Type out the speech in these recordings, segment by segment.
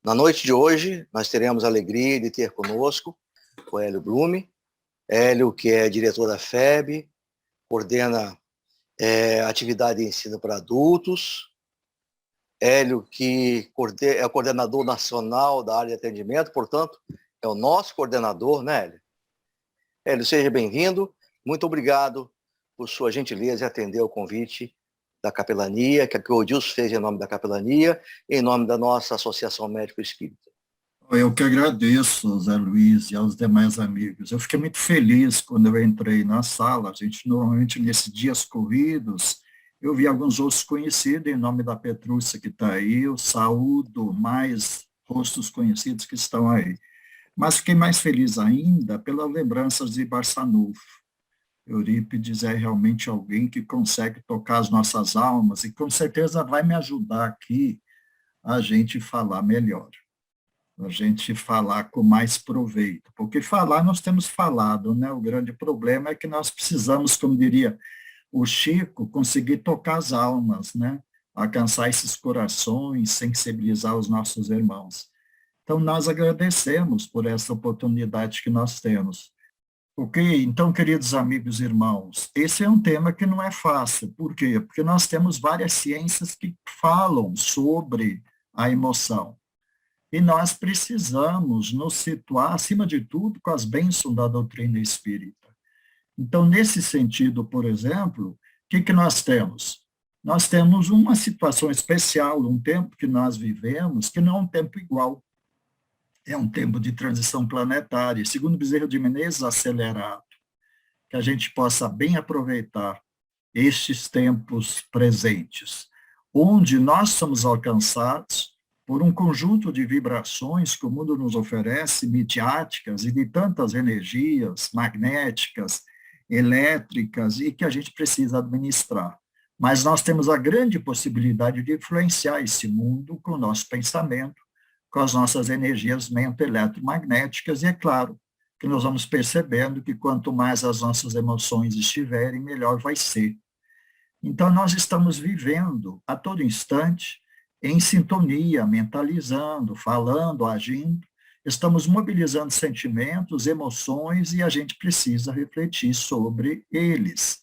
Na noite de hoje, nós teremos a alegria de ter conosco o Hélio Blume. Hélio, que é diretor da FEB, coordena atividade de ensino para adultos. Hélio, que é o coordenador nacional da área de atendimento, portanto, é o nosso coordenador, né, Hélio? Hélio, seja bem-vindo. Muito obrigado por sua gentileza em atender o convite da capelania, que o Odilson fez em nome da capelania, em nome da nossa Associação Médico Espírita. Eu que agradeço, Zé Luiz, e aos demais amigos. Eu fiquei muito feliz quando eu entrei na sala. A gente, normalmente, nesses dias corridos, eu vi alguns outros conhecidos, em nome da Petrúcia que está aí, eu saúdo mais rostos conhecidos que estão aí. Mas fiquei mais feliz ainda pelas lembranças de Barçanufo. Eurípides é realmente alguém que consegue tocar as nossas almas e com certeza vai me ajudar aqui a gente falar melhor, a gente falar com mais proveito, porque falar nós temos falado, né? O grande problema é que nós precisamos, como diria o Chico, conseguir tocar as almas, né? Alcançar esses corações, sensibilizar os nossos irmãos. Então, nós agradecemos por essa oportunidade que nós temos. Ok? Então, queridos amigos e irmãos, esse é um tema que não é fácil. Por quê? Porque nós temos várias ciências que falam sobre a emoção. E nós precisamos nos situar, acima de tudo, com as bênçãos da doutrina espírita. Então, nesse sentido, por exemplo, o que nós temos? Nós temos uma situação especial, um tempo que nós vivemos, que não é um tempo igual. É um tempo de transição planetária, segundo Bezerra de Menezes, acelerado, que a gente possa bem aproveitar estes tempos presentes, onde nós somos alcançados por um conjunto de vibrações que o mundo nos oferece, midiáticas e de tantas energias magnéticas, elétricas, e que a gente precisa administrar. Mas nós temos a grande possibilidade de influenciar esse mundo com o nosso pensamento, com as nossas energias mento-eletromagnéticas, e é claro que nós vamos percebendo que quanto mais as nossas emoções estiverem, melhor vai ser. Então, nós estamos vivendo a todo instante em sintonia, mentalizando, falando, agindo, estamos mobilizando sentimentos, emoções, e a gente precisa refletir sobre eles,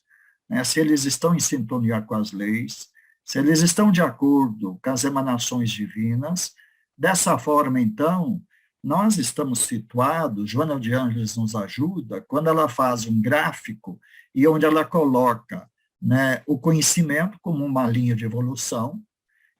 né? Se eles estão em sintonia com as leis, se eles estão de acordo com as emanações divinas. Dessa forma, então, nós estamos situados, Joana de Ângeles nos ajuda, quando ela faz um gráfico e onde ela coloca, né, o conhecimento como uma linha de evolução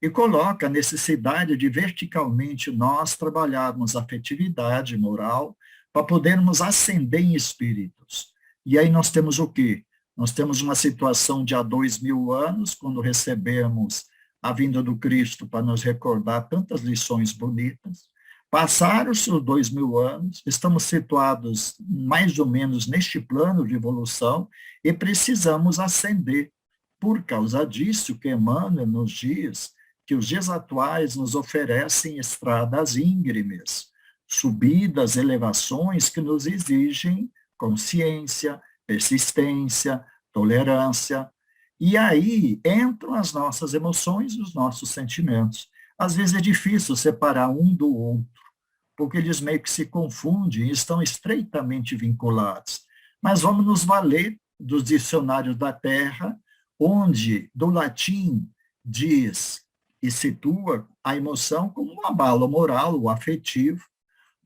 e coloca a necessidade de verticalmente nós trabalharmos a afetividade moral para podermos ascender em espíritos. E aí nós temos o quê? Nós temos uma situação de há 2000 anos, quando recebemos a vinda do Cristo para nos recordar tantas lições bonitas. Passaram-se os 2000 anos, estamos situados mais ou menos neste plano de evolução e precisamos ascender. Por causa disso que Emmanuel nos diz que os dias atuais nos oferecem estradas íngremes, subidas, elevações que nos exigem consciência, persistência, tolerância. E aí entram as nossas emoções e os nossos sentimentos. Às vezes é difícil separar um do outro, porque eles meio que se confundem e estão estreitamente vinculados. Mas vamos nos valer dos dicionários da Terra, onde do latim diz e situa a emoção como um abalo moral ou afetivo,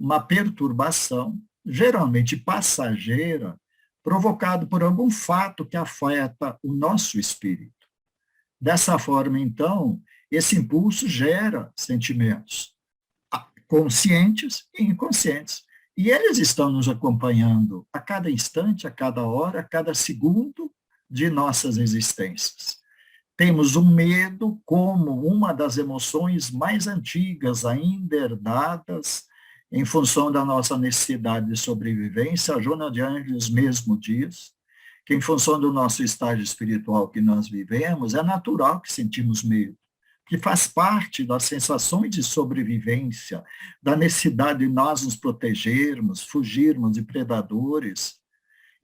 uma perturbação, geralmente passageira, provocado por algum fato que afeta o nosso espírito. Dessa forma, então, esse impulso gera sentimentos conscientes e inconscientes. E eles estão nos acompanhando a cada instante, a cada hora, a cada segundo de nossas existências. Temos o medo como uma das emoções mais antigas ainda herdadas em função da nossa necessidade de sobrevivência. A Joana de Ângeles mesmo diz que, em função do nosso estágio espiritual que nós vivemos, é natural que sentimos medo, que faz parte das sensações de sobrevivência, da necessidade de nós nos protegermos, fugirmos de predadores.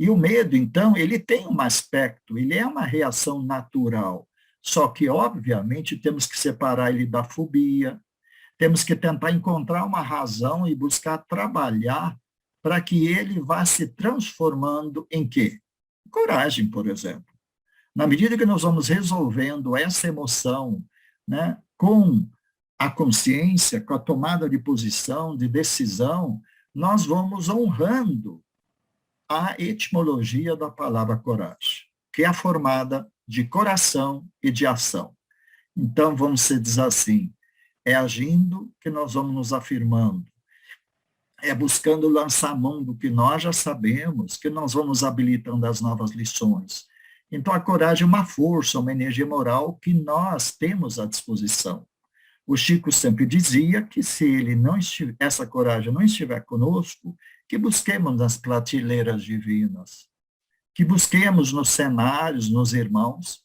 E o medo, então, ele tem um aspecto, ele é uma reação natural, só que, obviamente, temos que separar ele da fobia, temos que tentar encontrar uma razão e buscar trabalhar para que ele vá se transformando em quê? Coragem, por exemplo. Na medida que nós vamos resolvendo essa emoção, né, com a consciência, com a tomada de posição, de decisão, nós vamos honrando a etimologia da palavra coragem, que é formada de coração e de ação. Então, vamos dizer assim, é agindo que nós vamos nos afirmando, é buscando lançar a mão do que nós já sabemos, que nós vamos habilitando as novas lições. Então, a coragem é uma força, uma energia moral que nós temos à disposição. O Chico sempre dizia que se ele não estiver, essa coragem não estiver conosco, que busquemos nas prateleiras divinas, que busquemos nos cenários, nos irmãos,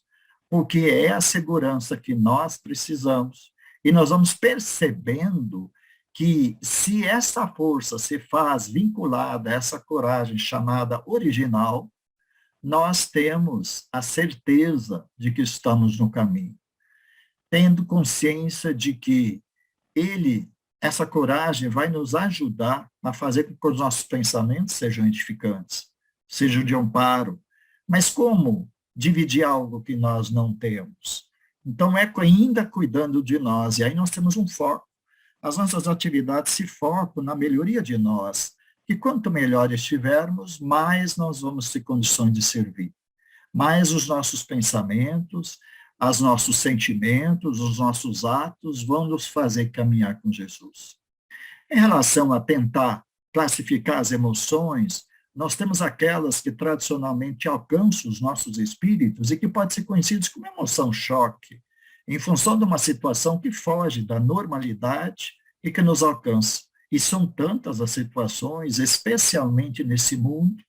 porque é a segurança que nós precisamos. E nós vamos percebendo que se essa força se faz vinculada a essa coragem chamada original, nós temos a certeza de que estamos no caminho, tendo consciência de que essa coragem vai nos ajudar a fazer com que os nossos pensamentos sejam edificantes, sejam de amparo. Mas como dividir algo que nós não temos? Então, é ainda cuidando de nós, e aí nós temos um foco. As nossas atividades se focam na melhoria de nós, e quanto melhor estivermos, mais nós vamos ter condições de servir. Mais os nossos pensamentos, os nossos sentimentos, os nossos atos vão nos fazer caminhar com Jesus. Em relação a tentar classificar as emoções, nós temos aquelas que tradicionalmente alcançam os nossos espíritos e que podem ser conhecidas como emoção-choque, em função de uma situação que foge da normalidade e que nos alcança. E são tantas as situações, especialmente nesse mundo,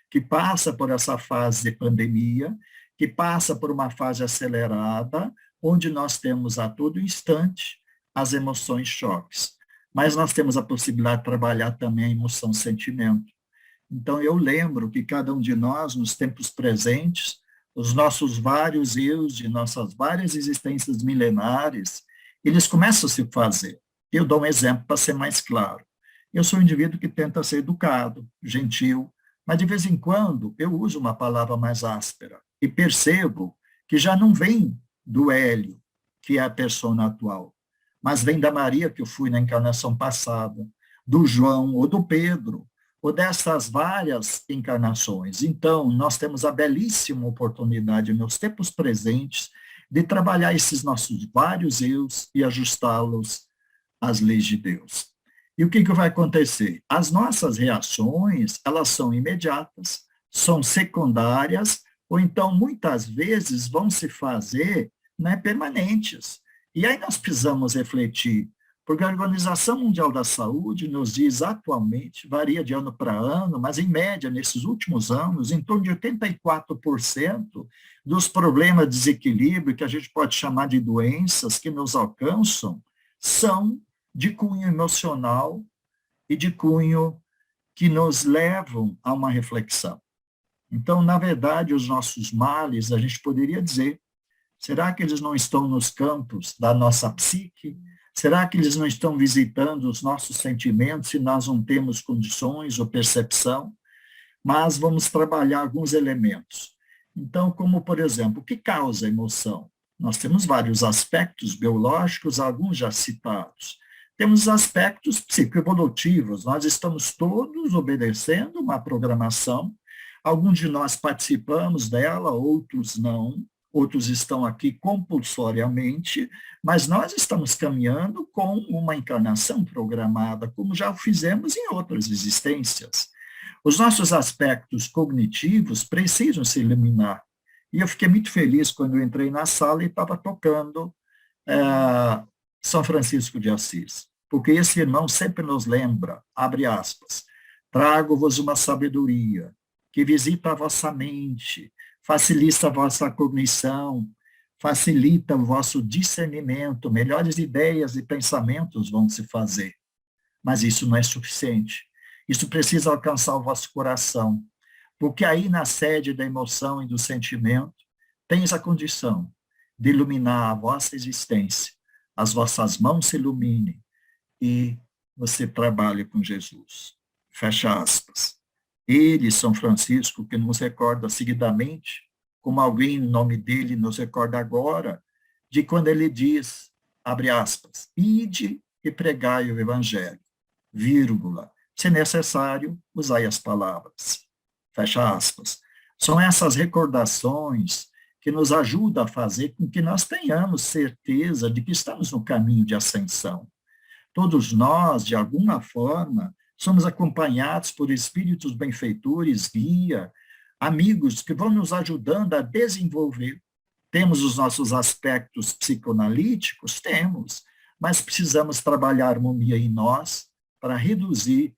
que passa por essa fase de pandemia, que passa por uma fase acelerada, onde nós temos a todo instante as emoções choques. Mas nós temos a possibilidade de trabalhar também a emoção-sentimento. Então, eu lembro que cada um de nós, nos tempos presentes, os nossos vários eus, de nossas várias existências milenares, eles começam a se fazer. Eu dou um exemplo para ser mais claro. Eu sou um indivíduo que tenta ser educado, gentil, mas de vez em quando eu uso uma palavra mais áspera e percebo que já não vem do Hélio, que é a persona atual, mas vem da Maria, que eu fui na encarnação passada, do João ou do Pedro, ou dessas várias encarnações. Então, nós temos a belíssima oportunidade, nos tempos presentes, de trabalhar esses nossos vários eus e ajustá-los às leis de Deus. E o que vai acontecer? As nossas reações, elas são imediatas, são secundárias, ou então, muitas vezes, vão se fazer, né, permanentes. E aí nós precisamos refletir, porque a Organização Mundial da Saúde nos diz atualmente, varia de ano para ano, mas em média, nesses últimos anos, em torno de 84% dos problemas de desequilíbrio, que a gente pode chamar de doenças que nos alcançam, são de cunho emocional e de cunho que nos levam a uma reflexão. Então, na verdade, os nossos males, a gente poderia dizer, será que eles não estão nos campos da nossa psique? Será que eles não estão visitando os nossos sentimentos se nós não temos condições ou percepção? Mas vamos trabalhar alguns elementos. Então, como, por exemplo, o que causa emoção? Nós temos vários aspectos biológicos, alguns já citados. Temos aspectos psicoevolutivos, nós estamos todos obedecendo uma programação, alguns de nós participamos dela, outros não, outros estão aqui compulsoriamente, mas nós estamos caminhando com uma encarnação programada, como já o fizemos em outras existências. Os nossos aspectos cognitivos precisam se eliminar. E eu fiquei muito feliz quando eu entrei na sala e estava tocando São Francisco de Assis, porque esse irmão sempre nos lembra, abre aspas, trago-vos uma sabedoria que visita a vossa mente, facilita a vossa cognição, facilita o vosso discernimento, melhores ideias e pensamentos vão se fazer. Mas isso não é suficiente. Isso precisa alcançar o vosso coração, porque aí na sede da emoção e do sentimento, tens a condição de iluminar a vossa existência. As vossas mãos se iluminem, e você trabalha com Jesus. Fecha aspas. Ele, São Francisco, que nos recorda seguidamente, como alguém em nome dele nos recorda agora, de quando ele diz, abre aspas, ide e pregai o evangelho, vírgula, se necessário, usai as palavras, fecha aspas. São essas recordações que nos ajudam a fazer com que nós tenhamos certeza de que estamos no caminho de ascensão. Todos nós, de alguma forma, somos acompanhados por espíritos benfeitores, guia, amigos que vão nos ajudando a desenvolver. Temos os nossos aspectos psicoanalíticos? Temos, mas precisamos trabalhar a harmonia em nós para reduzir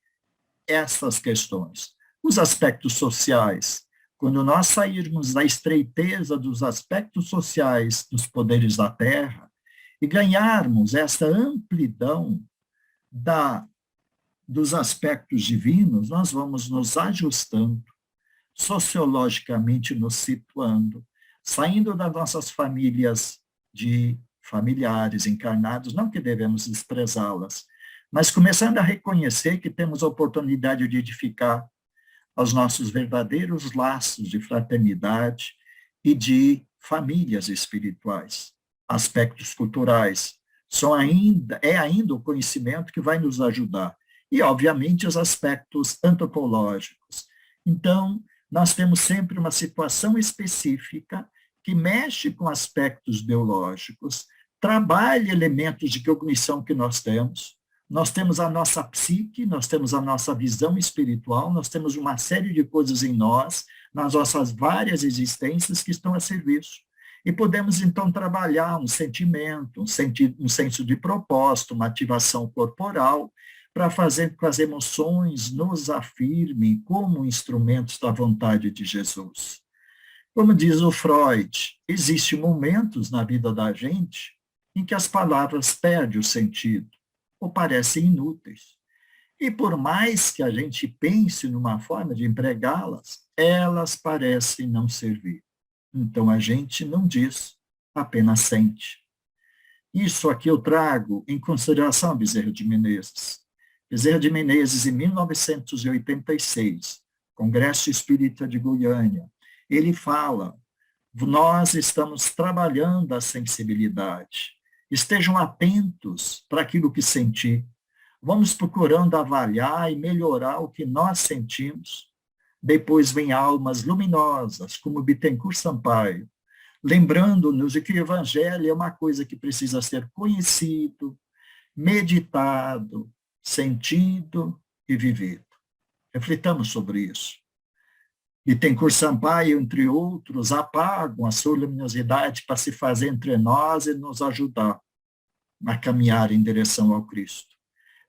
essas questões. Os aspectos sociais, quando nós sairmos da estreiteza dos aspectos sociais dos poderes da Terra e ganharmos essa amplidão dos aspectos divinos, nós vamos nos ajustando, sociologicamente nos situando, saindo das nossas famílias de familiares encarnados, não que devemos desprezá-las, mas começando a reconhecer que temos a oportunidade de edificar os nossos verdadeiros laços de fraternidade e de famílias espirituais. Aspectos culturais é ainda o conhecimento que vai nos ajudar. E, obviamente, os aspectos antropológicos. Então, nós temos sempre uma situação específica que mexe com aspectos biológicos, trabalha elementos de cognição que nós temos a nossa psique, nós temos a nossa visão espiritual, nós temos uma série de coisas em nós, nas nossas várias existências que estão a serviço. E podemos, então, trabalhar um sentimento, um senso de propósito, uma ativação corporal, para fazer com que as emoções nos afirmem como instrumentos da vontade de Jesus. Como diz o Freud, existem momentos na vida da gente em que as palavras perdem o sentido, ou parecem inúteis. E por mais que a gente pense numa forma de empregá-las, elas parecem não servir. Então a gente não diz, apenas sente. Isso aqui eu trago em consideração Bezerra de Menezes. Bezerra de Menezes, em 1986, Congresso Espírita de Goiânia, ele fala, nós estamos trabalhando a sensibilidade. Estejam atentos para aquilo que sentir. Vamos procurando avaliar e melhorar o que nós sentimos. Depois vem almas luminosas, como Bittencourt Sampaio, lembrando-nos de que o Evangelho é uma coisa que precisa ser conhecido, meditado, sentido e vivido. Reflitamos sobre isso. Bittencourt Sampaio, entre outros, apagam a sua luminosidade para se fazer entre nós e nos ajudar a caminhar em direção ao Cristo.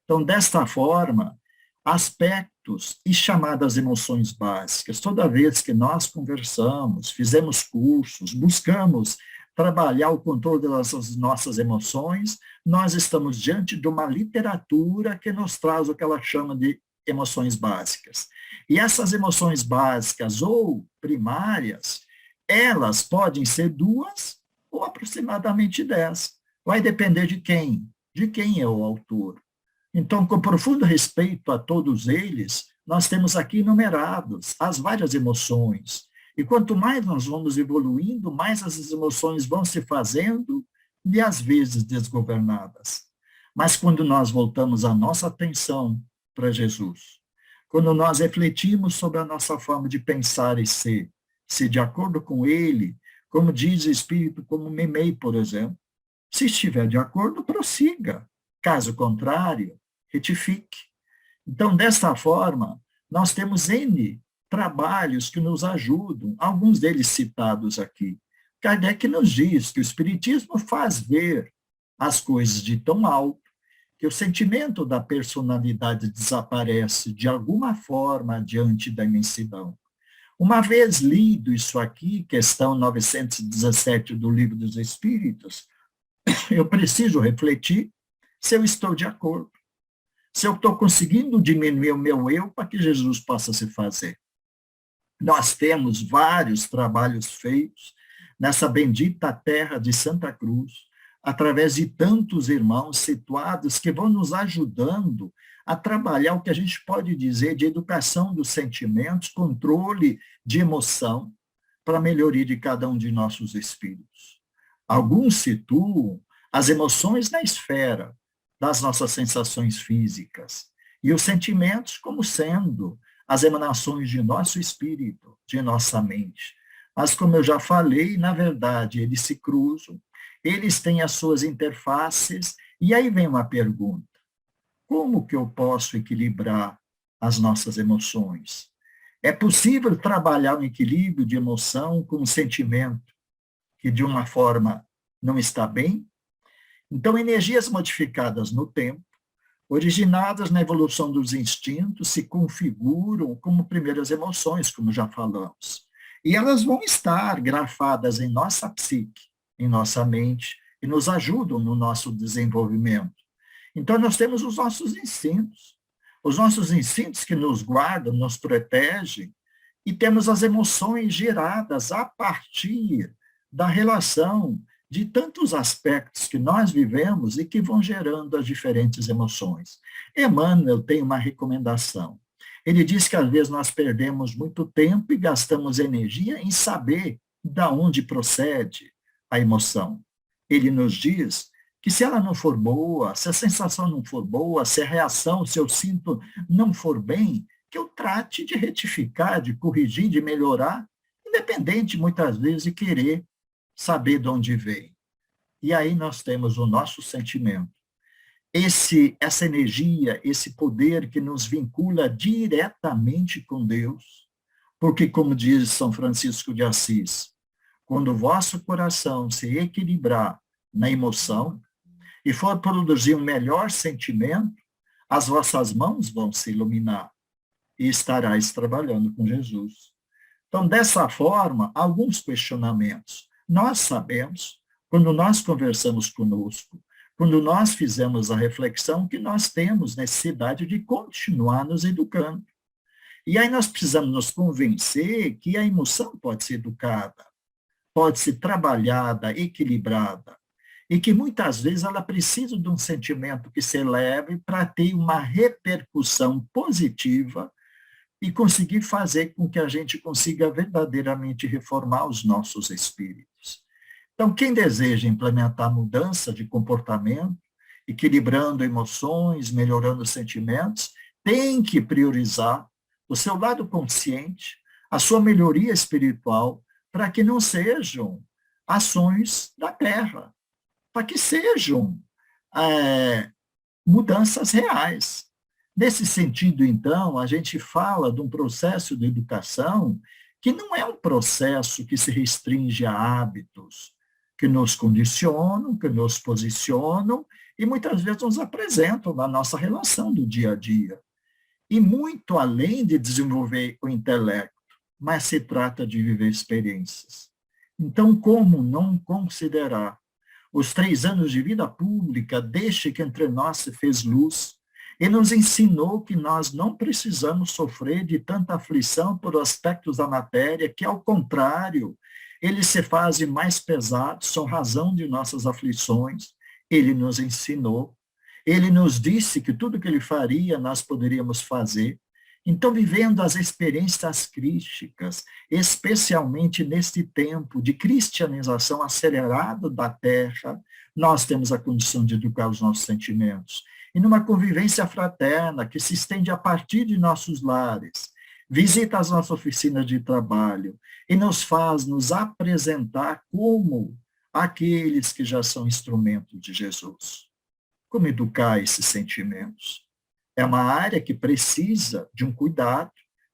Então, desta forma, aspectos e chamadas emoções básicas, toda vez que nós conversamos, fizemos cursos, buscamos trabalhar o controle das nossas emoções, nós estamos diante de uma literatura que nos traz o que ela chama de emoções básicas. E essas emoções básicas ou primárias, elas podem ser 2 ou aproximadamente 10. Vai depender de quem é o autor. Então, com profundo respeito a todos eles, nós temos aqui enumerados as várias emoções. E quanto mais nós vamos evoluindo, mais essas emoções vão se fazendo e às vezes desgovernadas. Mas quando nós voltamos a nossa atenção para Jesus, quando nós refletimos sobre a nossa forma de pensar e ser, se de acordo com ele, como diz o Espírito, como Memei, por exemplo, se estiver de acordo, prossiga. Caso contrário, retifique. Então, desta forma, nós temos N trabalhos que nos ajudam, alguns deles citados aqui. Kardec nos diz que o Espiritismo faz ver as coisas de tão alto que o sentimento da personalidade desaparece de alguma forma diante da imensidão. Uma vez lido isso aqui, questão 917 do Livro dos Espíritos, eu preciso refletir se eu estou de acordo, se eu estou conseguindo diminuir o meu eu para que Jesus possa se fazer. Nós temos vários trabalhos feitos nessa bendita terra de Santa Cruz, através de tantos irmãos situados que vão nos ajudando a trabalhar o que a gente pode dizer de educação dos sentimentos, controle de emoção, para a melhoria de cada um de nossos espíritos. Alguns situam as emoções na esfera das nossas sensações físicas e os sentimentos como sendo as emanações de nosso espírito, de nossa mente. Mas, como eu já falei, na verdade, eles se cruzam, eles têm as suas interfaces, e aí vem uma pergunta: como que eu posso equilibrar as nossas emoções? É possível trabalhar um equilíbrio de emoção com um sentimento que, de uma forma, não está bem? Então, energias modificadas no tempo, originadas na evolução dos instintos, se configuram como primeiras emoções, como já falamos. E elas vão estar grafadas em nossa psique, em nossa mente, e nos ajudam no nosso desenvolvimento. Então, nós temos os nossos instintos que nos guardam, nos protegem, e temos as emoções geradas a partir da relação de tantos aspectos que nós vivemos e que vão gerando as diferentes emoções. Emmanuel tem uma recomendação. Ele diz que às vezes nós perdemos muito tempo e gastamos energia em saber de onde procede a emoção. Ele nos diz que se ela não for boa, se a sensação não for boa, se a reação, se eu sinto não for bem, que eu trate de retificar, de corrigir, de melhorar, independente muitas vezes de querer saber de onde vem. E aí nós temos o nosso sentimento. Essa energia, esse poder que nos vincula diretamente com Deus, porque, como diz São Francisco de Assis, quando o vosso coração se equilibrar na emoção e for produzir um melhor sentimento, as vossas mãos vão se iluminar e estarás trabalhando com Jesus. Então, dessa forma, alguns questionamentos. Nós sabemos, quando nós conversamos conosco, quando nós fizemos a reflexão, que nós temos necessidade de continuar nos educando. E aí nós precisamos nos convencer que a emoção pode ser educada, pode ser trabalhada, equilibrada, e que muitas vezes ela precisa de um sentimento que se eleve para ter uma repercussão positiva e conseguir fazer com que a gente consiga verdadeiramente reformar os nossos espíritos. Então, quem deseja implementar mudança de comportamento, equilibrando emoções, melhorando sentimentos, tem que priorizar o seu lado consciente, a sua melhoria espiritual, para que não sejam ações da terra, para que sejam mudanças reais. Nesse sentido, então, a gente fala de um processo de educação que não é um processo que se restringe a hábitos, que nos condicionam, que nos posicionam e muitas vezes nos apresentam na nossa relação do dia a dia. E muito além de desenvolver o intelecto, mas se trata de viver experiências. Então, como não considerar os 3 anos de vida pública desde que entre nós se fez luz e nos ensinou que nós não precisamos sofrer de tanta aflição por aspectos da matéria, que, ao contrário, eles se fazem mais pesados, são razão de nossas aflições. Ele nos ensinou, ele nos disse que tudo que ele faria nós poderíamos fazer. Então, vivendo as experiências crísticas, especialmente neste tempo de cristianização acelerada da Terra, nós temos a condição de educar os nossos sentimentos. E numa convivência fraterna que se estende a partir de nossos lares, visita as nossas oficinas de trabalho e nos faz nos apresentar como aqueles que já são instrumentos de Jesus. Como educar esses sentimentos? É uma área que precisa de um cuidado,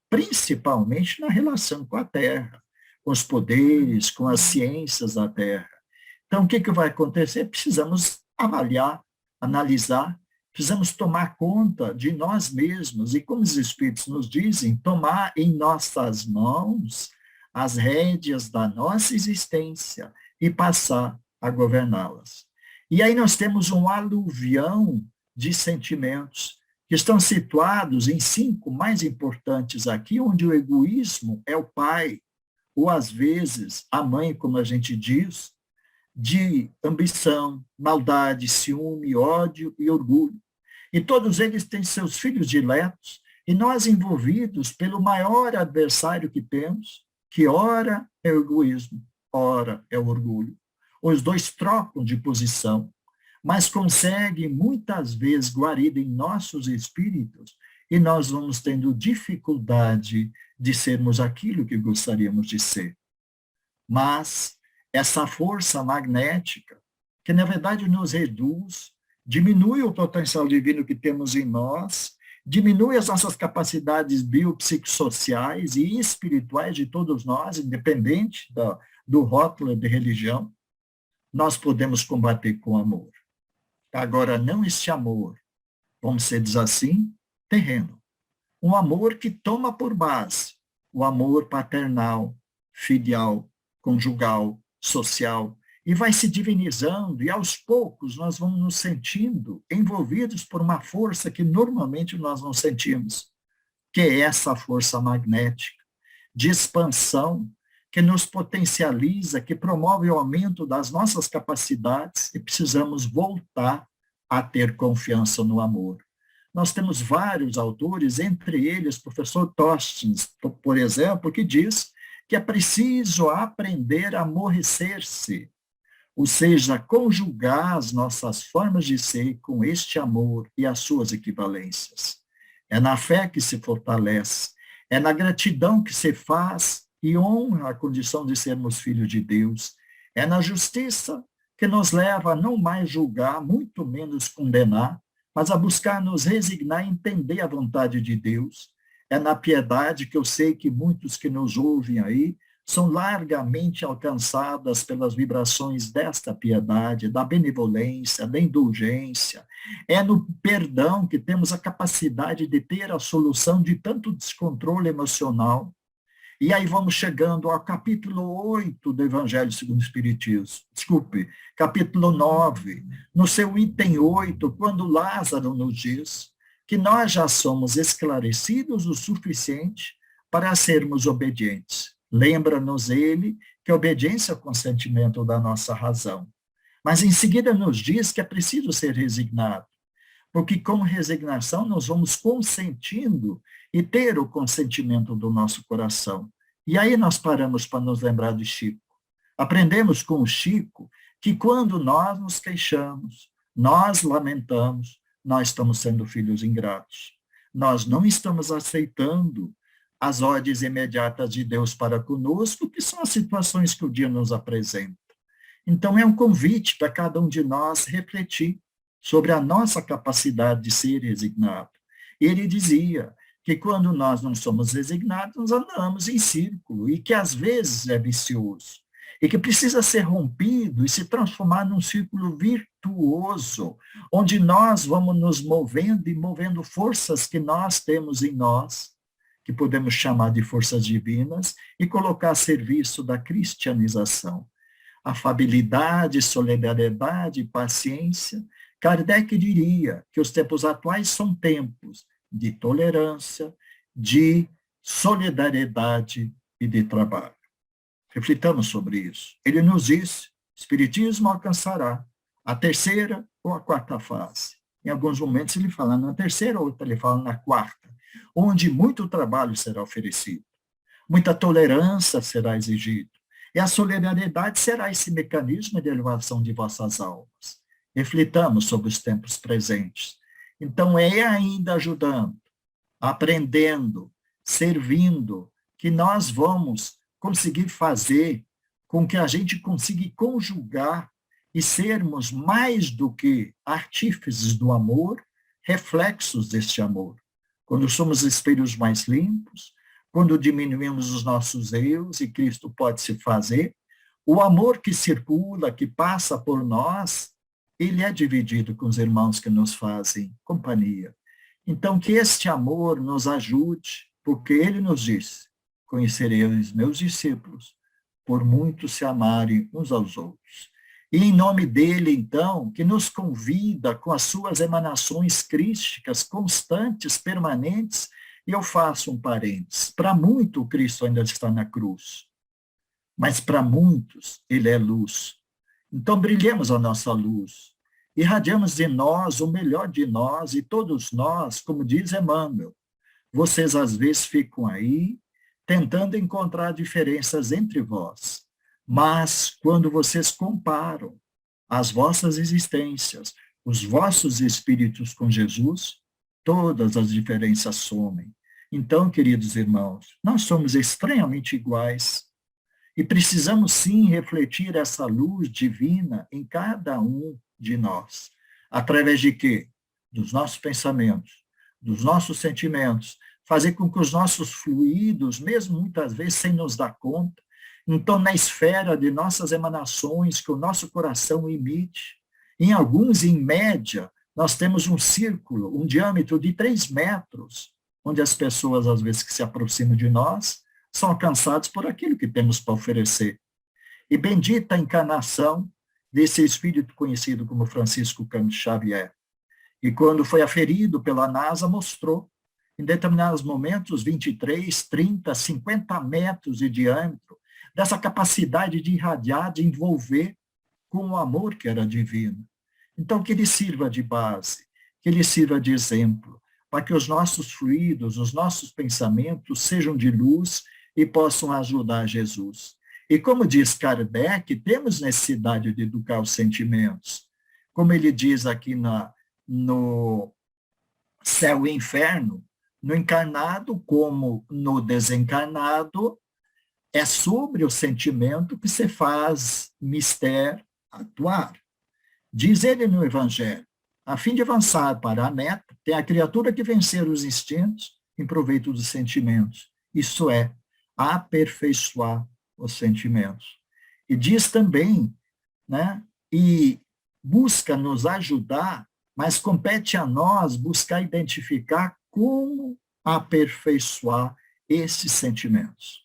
principalmente na relação com a Terra, com os poderes, com as ciências da Terra. Então, o que vai acontecer? Precisamos avaliar, analisar, precisamos tomar conta de nós mesmos e, como os Espíritos nos dizem, tomar em nossas mãos as rédeas da nossa existência e passar a governá-las. E aí nós temos um aluvião de sentimentos que estão situados em 5 mais importantes aqui, onde o egoísmo é o pai, ou às vezes a mãe, como a gente diz, de ambição, maldade, ciúme, ódio e orgulho. E todos eles têm seus filhos diletos, e nós envolvidos pelo maior adversário que temos, que ora é o egoísmo, ora é o orgulho. Os dois trocam de posição, mas conseguem muitas vezes guarida em nossos espíritos, e nós vamos tendo dificuldade de sermos aquilo que gostaríamos de ser. Mas essa força magnética, que na verdade nos reduz, diminui o potencial divino que temos em nós, diminui as nossas capacidades biopsicossociais e espirituais de todos nós, independente do rótulo de religião, nós podemos combater com amor. Agora, não este amor, vamos dizer assim, terreno. Um amor que toma por base o amor paternal, filial, conjugal, social, e vai se divinizando, e aos poucos nós vamos nos sentindo envolvidos por uma força que normalmente nós não sentimos, que é essa força magnética, de expansão, que nos potencializa, que promove o aumento das nossas capacidades, e precisamos voltar a ter confiança no amor. Nós temos vários autores, entre eles o professor Tostins, por exemplo, que diz que é preciso aprender a aborrecer-se, ou seja, conjugar as nossas formas de ser com este amor e as suas equivalências. É na fé que se fortalece, é na gratidão que se faz e honra a condição de sermos filhos de Deus, é na justiça que nos leva a não mais julgar, muito menos condenar, mas a buscar nos resignar e entender a vontade de Deus. É na piedade que eu sei que muitos que nos ouvem aí são largamente alcançadas pelas vibrações desta piedade, da benevolência, da indulgência. É no perdão que temos a capacidade de ter a solução de tanto descontrole emocional. E aí vamos chegando ao capítulo 8 do Evangelho segundo o Espiritismo. Desculpe, capítulo 9, no seu item 8, quando Lázaro nos diz que nós já somos esclarecidos o suficiente para sermos obedientes. Lembra-nos ele que a obediência é o consentimento da nossa razão. Mas em seguida nos diz que é preciso ser resignado, porque com resignação nós vamos consentindo e ter o consentimento do nosso coração. E aí nós paramos para nos lembrar de Chico. Aprendemos com o Chico que quando nós nos queixamos, nós lamentamos, nós estamos sendo filhos ingratos. Nós não estamos aceitando as ordens imediatas de Deus para conosco, que são as situações que o dia nos apresenta. Então é um convite para cada um de nós refletir sobre a nossa capacidade de ser resignado. Ele dizia que quando nós não somos resignados, nós andamos em círculo, e que às vezes é vicioso, e que precisa ser rompido e se transformar num círculo virtuoso, onde nós vamos nos movendo e movendo forças que nós temos em nós, que podemos chamar de forças divinas, e colocar a serviço da cristianização. Afabilidade, solidariedade e paciência. Kardec diria que os tempos atuais são tempos de tolerância, de solidariedade e de trabalho. Reflitamos sobre isso. Ele nos diz, o Espiritismo alcançará a terceira ou a quarta fase. Em alguns momentos ele fala na terceira, ou ele fala na quarta, onde muito trabalho será oferecido, muita tolerância será exigida, e a solidariedade será esse mecanismo de elevação de vossas almas. Reflitamos sobre os tempos presentes. Então, é ainda ajudando, aprendendo, servindo, que nós vamos conseguir fazer com que a gente consiga conjugar e sermos mais do que artífices do amor, reflexos deste amor. Quando somos espelhos mais limpos, quando diminuímos os nossos erros e Cristo pode se fazer, o amor que circula, que passa por nós, ele é dividido com os irmãos que nos fazem companhia. Então, que este amor nos ajude, porque ele nos diz, conhecerei os meus discípulos, por muito se amarem uns aos outros. E em nome dele, então, que nos convida com as suas emanações crísticas, constantes, permanentes, e eu faço um parênteses. Para muito, o Cristo ainda está na cruz. Mas para muitos, ele é luz. Então, brilhemos a nossa luz. Irradiamos de nós o melhor de nós, e todos nós, como diz Emmanuel, vocês às vezes ficam aí tentando encontrar diferenças entre vós. Mas quando vocês comparam as vossas existências, os vossos espíritos com Jesus, todas as diferenças somem. Então, queridos irmãos, nós somos extremamente iguais e precisamos sim refletir essa luz divina em cada um de nós. Através de quê? Dos nossos pensamentos, dos nossos sentimentos, fazer com que os nossos fluidos, mesmo muitas vezes sem nos dar conta, então na esfera de nossas emanações que o nosso coração emite, em alguns, em média, nós temos um círculo, um diâmetro de 3 metros, onde as pessoas, às vezes, que se aproximam de nós, são alcançadas por aquilo que temos para oferecer. E bendita a encarnação desse espírito conhecido como Francisco Cândido Xavier. E quando foi aferido pela NASA, mostrou, em determinados momentos, 23, 30, 50 metros de diâmetro, dessa capacidade de irradiar, de envolver com o amor que era divino. Então, que ele sirva de base, que ele sirva de exemplo, para que os nossos fluidos, os nossos pensamentos sejam de luz e possam ajudar Jesus. E como diz Kardec, temos necessidade de educar os sentimentos. Como ele diz aqui no Céu e Inferno, no encarnado como no desencarnado, é sobre o sentimento que se faz mistério atuar. Diz ele no Evangelho, a fim de avançar para a meta, tem a criatura que vencer os instintos em proveito dos sentimentos. Isso é, aperfeiçoar os sentimentos. E diz também, né, e busca nos ajudar, mas compete a nós buscar identificar como aperfeiçoar esses sentimentos.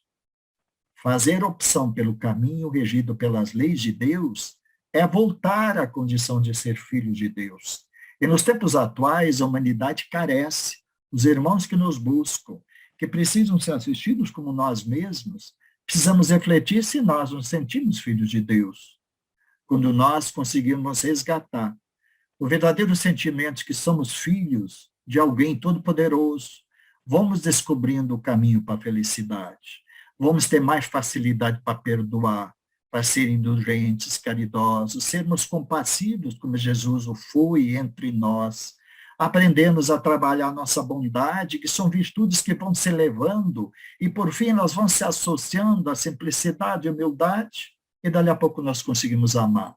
Fazer opção pelo caminho regido pelas leis de Deus é voltar à condição de ser filho de Deus. E nos tempos atuais, a humanidade carece. Os irmãos que nos buscam, que precisam ser assistidos como nós mesmos, precisamos refletir se nós nos sentimos filhos de Deus. Quando nós conseguimos resgatar o verdadeiro sentimento que somos filhos de alguém todo-poderoso, vamos descobrindo o caminho para a felicidade. Vamos ter mais facilidade para perdoar, para ser indulgentes, caridosos, sermos compassivos, como Jesus o foi entre nós. Aprendemos a trabalhar a nossa bondade, que são virtudes que vão se elevando, e por fim nós vamos se associando à simplicidade e humildade, e dali a pouco nós conseguimos amar.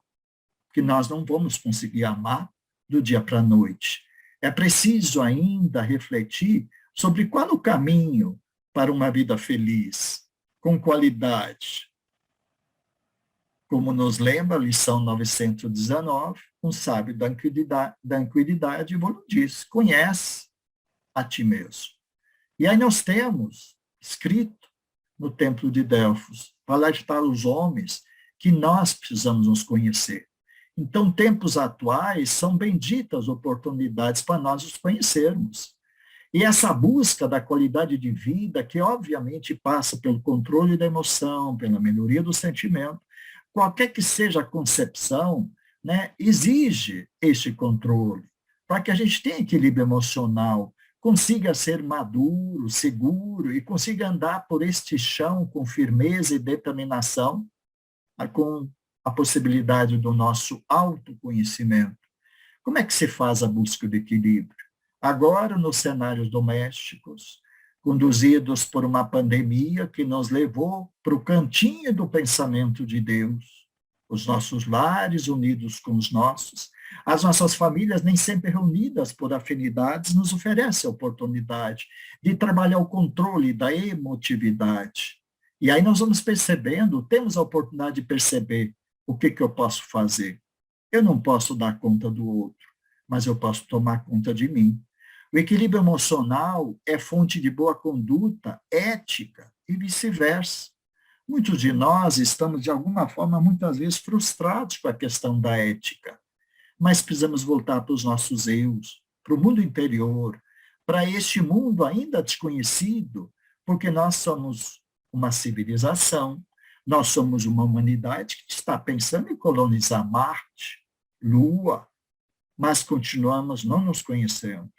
Porque nós não vamos conseguir amar do dia para a noite. É preciso ainda refletir sobre qual o caminho para uma vida feliz, com qualidade. Como nos lembra a lição 919, um sábio da tranquilidade diz, conhece a ti mesmo. E aí nós temos escrito no templo de Delfos, para alertar os homens que nós precisamos nos conhecer. Então, tempos atuais são benditas oportunidades para nós nos conhecermos. E essa busca da qualidade de vida, que obviamente passa pelo controle da emoção, pela melhoria do sentimento, qualquer que seja a concepção, né, exige este controle, para que a gente tenha equilíbrio emocional, consiga ser maduro, seguro e consiga andar por este chão com firmeza e determinação, com a possibilidade do nosso autoconhecimento. Como é que se faz a busca do equilíbrio? Agora, nos cenários domésticos, conduzidos por uma pandemia que nos levou para o cantinho do pensamento de Deus, os nossos lares unidos com os nossos, as nossas famílias nem sempre reunidas por afinidades nos oferecem a oportunidade de trabalhar o controle da emotividade. E aí nós vamos percebendo, temos a oportunidade de perceber o que eu posso fazer. Eu não posso dar conta do outro, mas eu posso tomar conta de mim. O equilíbrio emocional é fonte de boa conduta, ética e vice-versa. Muitos de nós estamos, de alguma forma, muitas vezes frustrados com a questão da ética, mas precisamos voltar para os nossos eus, para o mundo interior, para este mundo ainda desconhecido, porque nós somos uma civilização, Nós somos uma humanidade que está pensando em colonizar Marte, Lua, mas continuamos não nos conhecendo.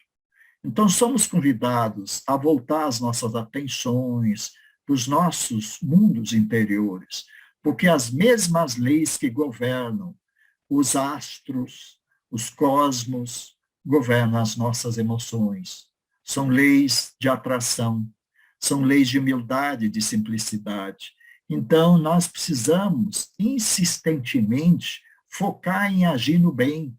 Então, somos convidados a voltar as nossas atenções para os nossos mundos interiores, porque as mesmas leis que governam os astros, os cosmos, governam as nossas emoções. São leis de atração, são leis de humildade, de simplicidade. Então, nós precisamos insistentemente focar em agir no bem.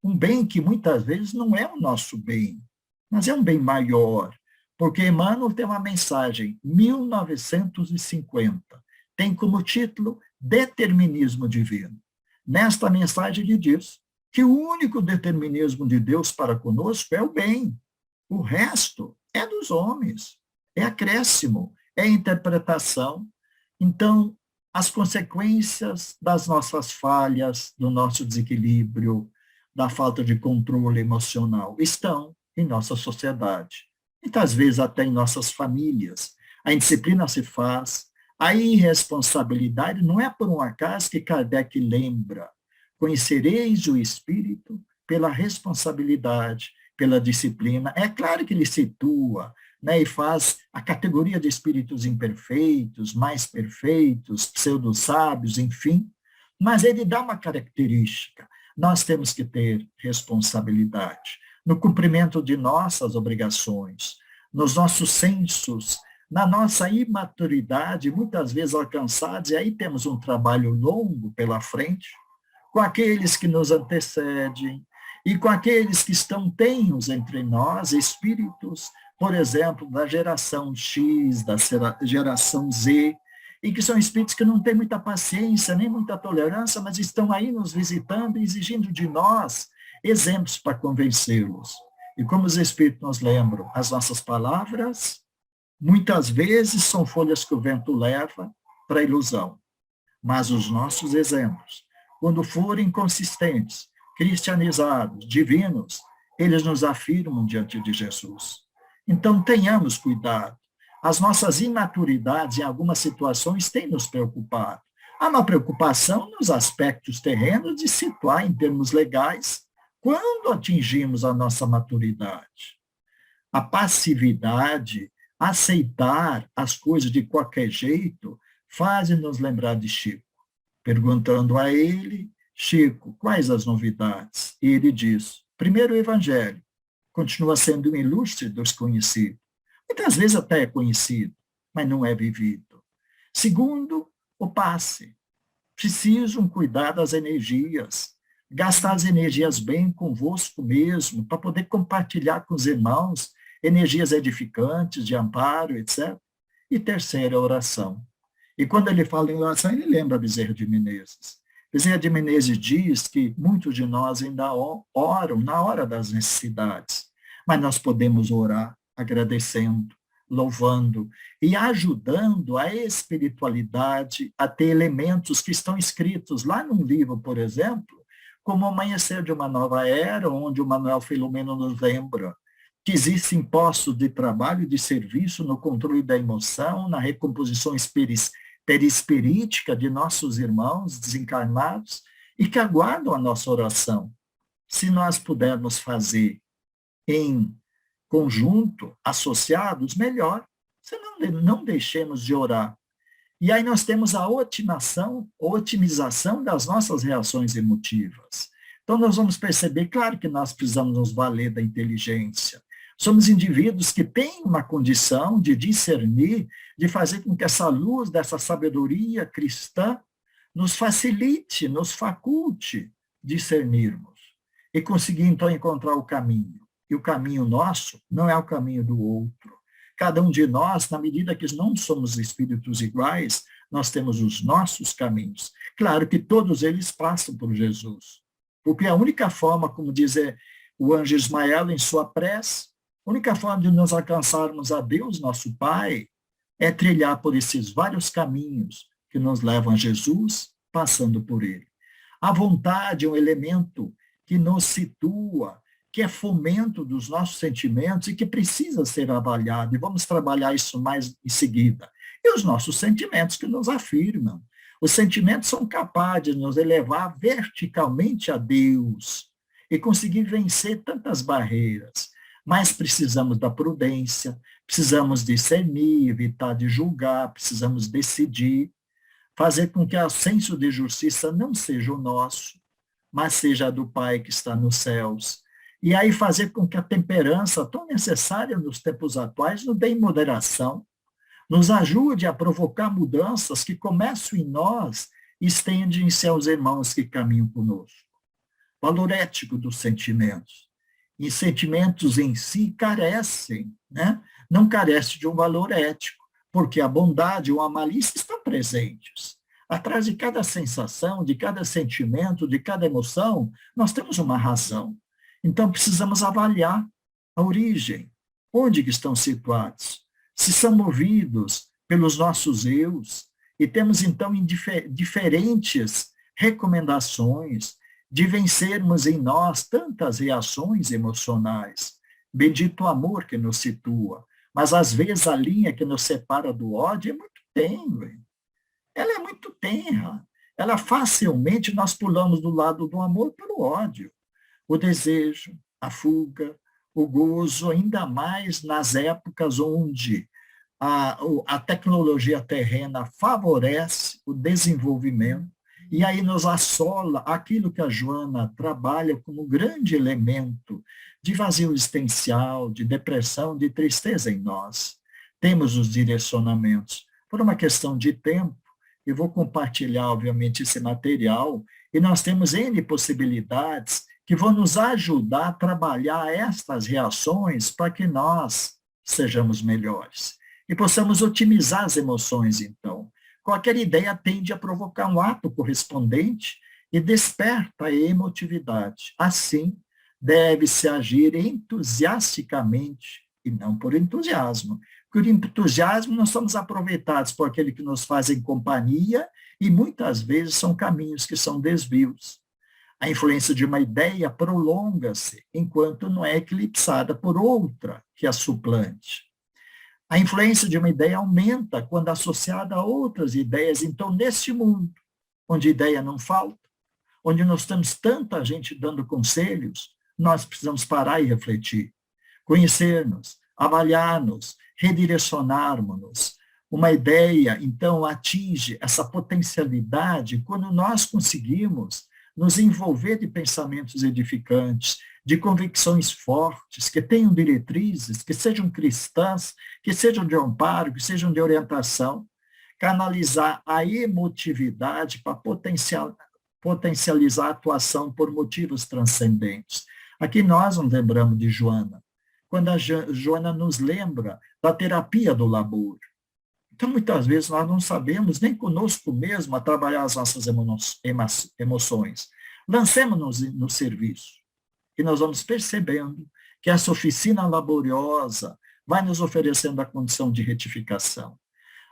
Um bem que muitas vezes não é o nosso bem, mas é um bem maior. Porque Emmanuel tem uma mensagem, 1950, tem como título Determinismo Divino. Nesta mensagem ele diz que o único determinismo de Deus para conosco é o bem. O resto é dos homens, é acréscimo, é interpretação. Então, as consequências das nossas falhas, do nosso desequilíbrio, da falta de controle emocional, estão em nossa sociedade. Muitas vezes até em nossas famílias. A indisciplina se faz, a irresponsabilidade não é por um acaso que Kardec lembra. Conhecereis o Espírito pela responsabilidade, pela disciplina. É claro que ele situa, né, e faz a categoria de espíritos imperfeitos, mais perfeitos, pseudo-sábios, enfim, mas ele dá uma característica. Nós temos que ter responsabilidade no cumprimento de nossas obrigações, nos nossos sensos, na nossa imaturidade, muitas vezes alcançados, e aí temos um trabalho longo pela frente, com aqueles que nos antecedem e com aqueles que estão tenros entre nós, espíritos, por exemplo, da geração X, da geração Z, e que são espíritos que não têm muita paciência, nem muita tolerância, mas estão aí nos visitando e exigindo de nós exemplos para convencê-los. E como os espíritos nos lembram, as nossas palavras, muitas vezes são folhas que o vento leva para a ilusão, mas os nossos exemplos, quando forem consistentes, cristianizados, divinos, eles nos afirmam diante de Jesus. Então, tenhamos cuidado. As nossas imaturidades em algumas situações têm nos preocupado. Há uma preocupação nos aspectos terrenos de situar em termos legais quando atingimos a nossa maturidade. A passividade, aceitar as coisas de qualquer jeito, faz-nos lembrar de Chico. Perguntando a ele, Chico, quais as novidades? E ele diz, primeiro o Evangelho, continua sendo um ilustre desconhecido. Muitas vezes até é conhecido, mas não é vivido. Segundo, o passe. Preciso cuidar das energias, gastar as energias bem convosco mesmo, para poder compartilhar com os irmãos energias edificantes, de amparo, etc. E terceiro, a oração. E quando ele fala em oração, ele lembra Bezerra de Menezes. Bezerra de Menezes diz que muitos de nós ainda oram na hora das necessidades, mas nós podemos orar agradecendo, louvando e ajudando a espiritualidade a ter elementos que estão escritos lá num livro, por exemplo, como o Amanhecer de uma Nova Era, onde o Manuel Filomeno nos lembra que existem postos de trabalho e de serviço no controle da emoção, na recomposição perispirítica de nossos irmãos desencarnados e que aguardam a nossa oração. Se nós pudermos fazer em conjunto, associados, melhor. Senão não deixemos de orar. E aí nós temos a otimização das nossas reações emotivas. Então nós vamos perceber, claro que nós precisamos nos valer da inteligência. Somos indivíduos que têm uma condição de discernir, de fazer com que essa luz dessa sabedoria cristã nos facilite, nos faculte discernirmos e conseguir então encontrar o caminho. E o caminho nosso não é o caminho do outro. Cada um de nós, na medida que não somos espíritos iguais, nós temos os nossos caminhos. Claro que todos eles passam por Jesus. Porque a única forma, como diz o anjo Ismael em sua prece, a única forma de nós alcançarmos a Deus, nosso Pai, é trilhar por esses vários caminhos que nos levam a Jesus, passando por ele. A vontade é um elemento que nos situa, que é fomento dos nossos sentimentos e que precisa ser avaliado. E vamos trabalhar isso mais em seguida. E os nossos sentimentos que nos afirmam. Os sentimentos são capazes de nos elevar verticalmente a Deus e conseguir vencer tantas barreiras. Mas precisamos da prudência, precisamos discernir, evitar de julgar, precisamos decidir, fazer com que o senso de justiça não seja o nosso, mas seja a do Pai que está nos céus. E aí fazer com que a temperança, tão necessária nos tempos atuais, nos dê em moderação, nos ajude a provocar mudanças que começam em nós e estendem-se aos irmãos que caminham conosco. Valor ético dos sentimentos. E sentimentos em si carecem, né? Não carecem de um valor ético, porque a bondade ou a malícia estão presentes. Atrás de cada sensação, de cada sentimento, de cada emoção, nós temos uma razão. Então, precisamos avaliar a origem, onde que estão situados, se são movidos pelos nossos eus, e temos, então, diferentes recomendações de vencermos em nós tantas reações emocionais. Bendito o amor que nos situa, mas às vezes a linha que nos separa do ódio é muito tênue. Ela é muito tenra. Ela facilmente nós pulamos do lado do amor para o ódio. O desejo, a fuga, o gozo, ainda mais nas épocas onde a tecnologia terrena favorece o desenvolvimento, e aí nos assola aquilo que a Joana trabalha como grande elemento de vazio existencial, de depressão, de tristeza em nós. Temos os direcionamentos. Por uma questão de tempo, eu vou compartilhar, obviamente, esse material, e nós temos N possibilidades que vão nos ajudar a trabalhar estas reações para que nós sejamos melhores. E possamos otimizar as emoções, então. Qualquer ideia tende a provocar um ato correspondente e desperta a emotividade. Assim, deve-se agir entusiasticamente e não por entusiasmo. Por entusiasmo, nós somos aproveitados por aquele que nos fazem companhia e muitas vezes são caminhos que são desvios. A influência de uma ideia prolonga-se enquanto não é eclipsada por outra que a suplante. A influência de uma ideia aumenta quando associada a outras ideias. Então, neste mundo, onde ideia não falta, onde nós temos tanta gente dando conselhos, nós precisamos parar e refletir, conhecer-nos, avaliar-nos, redirecionarmos-nos. Uma ideia, então, atinge essa potencialidade quando nós conseguimos nos envolver de pensamentos edificantes, de convicções fortes, que tenham diretrizes, que sejam cristãs, que sejam de amparo, que sejam de orientação, canalizar a emotividade para potencializar a atuação por motivos transcendentes. Aqui nós nos lembramos de Joana, quando a Joana nos lembra da terapia do labor. Então, muitas vezes, nós não sabemos nem conosco mesmo a trabalhar as nossas emoções. Lancemos-nos no serviço. E nós vamos percebendo que essa oficina laboriosa vai nos oferecendo a condição de retificação.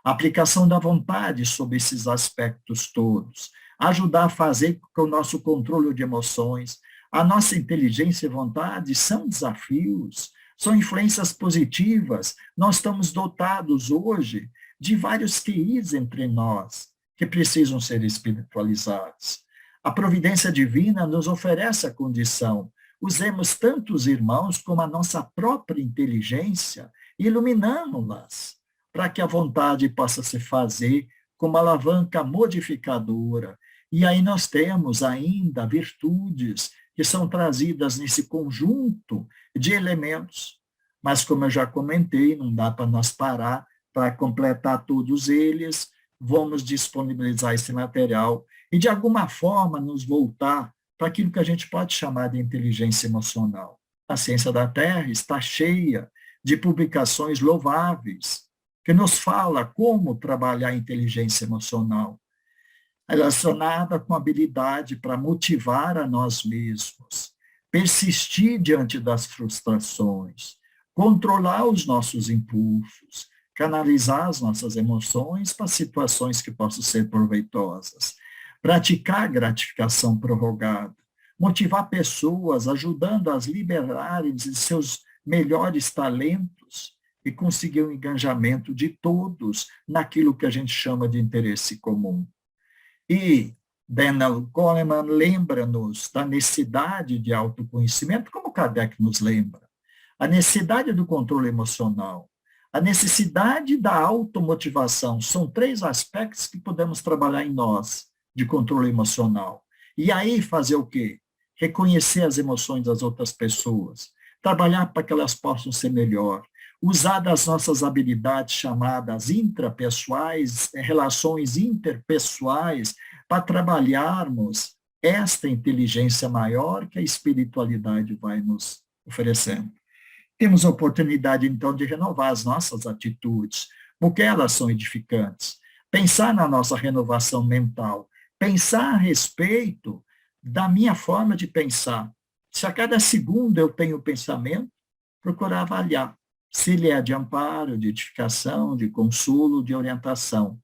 A aplicação da vontade sobre esses aspectos todos. Ajudar a fazer com o nosso controle de emoções. A nossa inteligência e vontade são desafios, são influências positivas. Nós estamos dotados hoje de vários QIs entre nós, que precisam ser espiritualizados. A providência divina nos oferece a condição. Usemos tanto os irmãos como a nossa própria inteligência, iluminamos-las, para que a vontade possa se fazer como alavanca modificadora. E aí nós temos ainda virtudes que são trazidas nesse conjunto de elementos. Mas, como eu já comentei, não dá para nós parar para completar todos eles, vamos disponibilizar esse material e, de alguma forma, nos voltar para aquilo que a gente pode chamar de inteligência emocional. A ciência da Terra está cheia de publicações louváveis que nos fala como trabalhar a inteligência emocional, relacionada com habilidade para motivar a nós mesmos, persistir diante das frustrações, controlar os nossos impulsos, canalizar as nossas emoções para situações que possam ser proveitosas, praticar gratificação prorrogada, motivar pessoas, ajudando-as a liberarem de seus melhores talentos e conseguir o engajamento de todos naquilo que a gente chama de interesse comum. E Daniel Goleman lembra-nos da necessidade de autoconhecimento, como Kardec nos lembra. A necessidade do controle emocional, a necessidade da automotivação, são 3 aspectos que podemos trabalhar em nós, de controle emocional. E aí fazer o quê? Reconhecer as emoções das outras pessoas, trabalhar para que elas possam ser melhor, usar das nossas habilidades chamadas intrapessoais, relações interpessoais, para trabalharmos esta inteligência maior que a espiritualidade vai nos oferecendo. Temos a oportunidade, então, de renovar as nossas atitudes, porque elas são edificantes. Pensar na nossa renovação mental, pensar a respeito da minha forma de pensar. Se a cada segundo eu tenho pensamento, procurar avaliar se ele é de amparo, de edificação, de consolo, de orientação.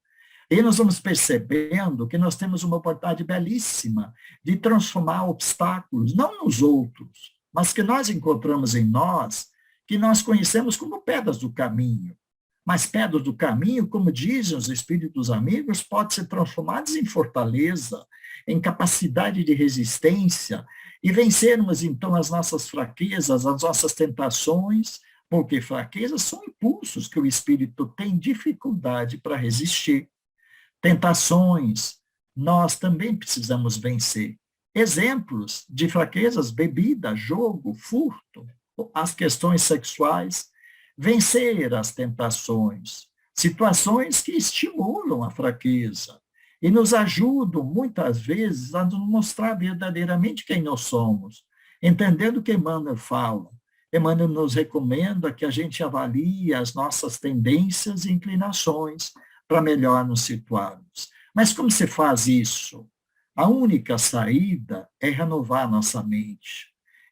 E nós vamos percebendo que nós temos uma oportunidade belíssima de transformar obstáculos, não nos outros, mas que nós encontramos em nós, que nós conhecemos como pedras do caminho. Mas pedras do caminho, como dizem os espíritos amigos, podem ser transformadas em fortaleza, em capacidade de resistência, e vencermos, então, as nossas fraquezas, as nossas tentações, porque fraquezas são impulsos que o espírito tem dificuldade para resistir. Tentações, nós também precisamos vencer. Exemplos de fraquezas: bebida, jogo, furto, as questões sexuais, vencer as tentações, situações que estimulam a fraqueza e nos ajudam, muitas vezes, a nos mostrar verdadeiramente quem nós somos, entendendo o que Emmanuel fala. Emmanuel nos recomenda que a gente avalie as nossas tendências e inclinações para melhor nos situarmos. Mas como se faz isso? A única saída é renovar nossa mente,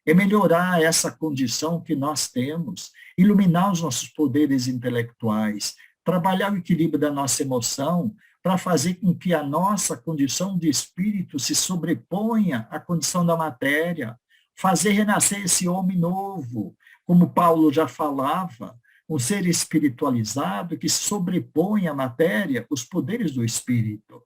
é melhorar essa condição que nós temos, iluminar os nossos poderes intelectuais, trabalhar o equilíbrio da nossa emoção para fazer com que a nossa condição de espírito se sobreponha à condição da matéria, fazer renascer esse homem novo, como Paulo já falava, um ser espiritualizado que sobrepõe à matéria os poderes do espírito.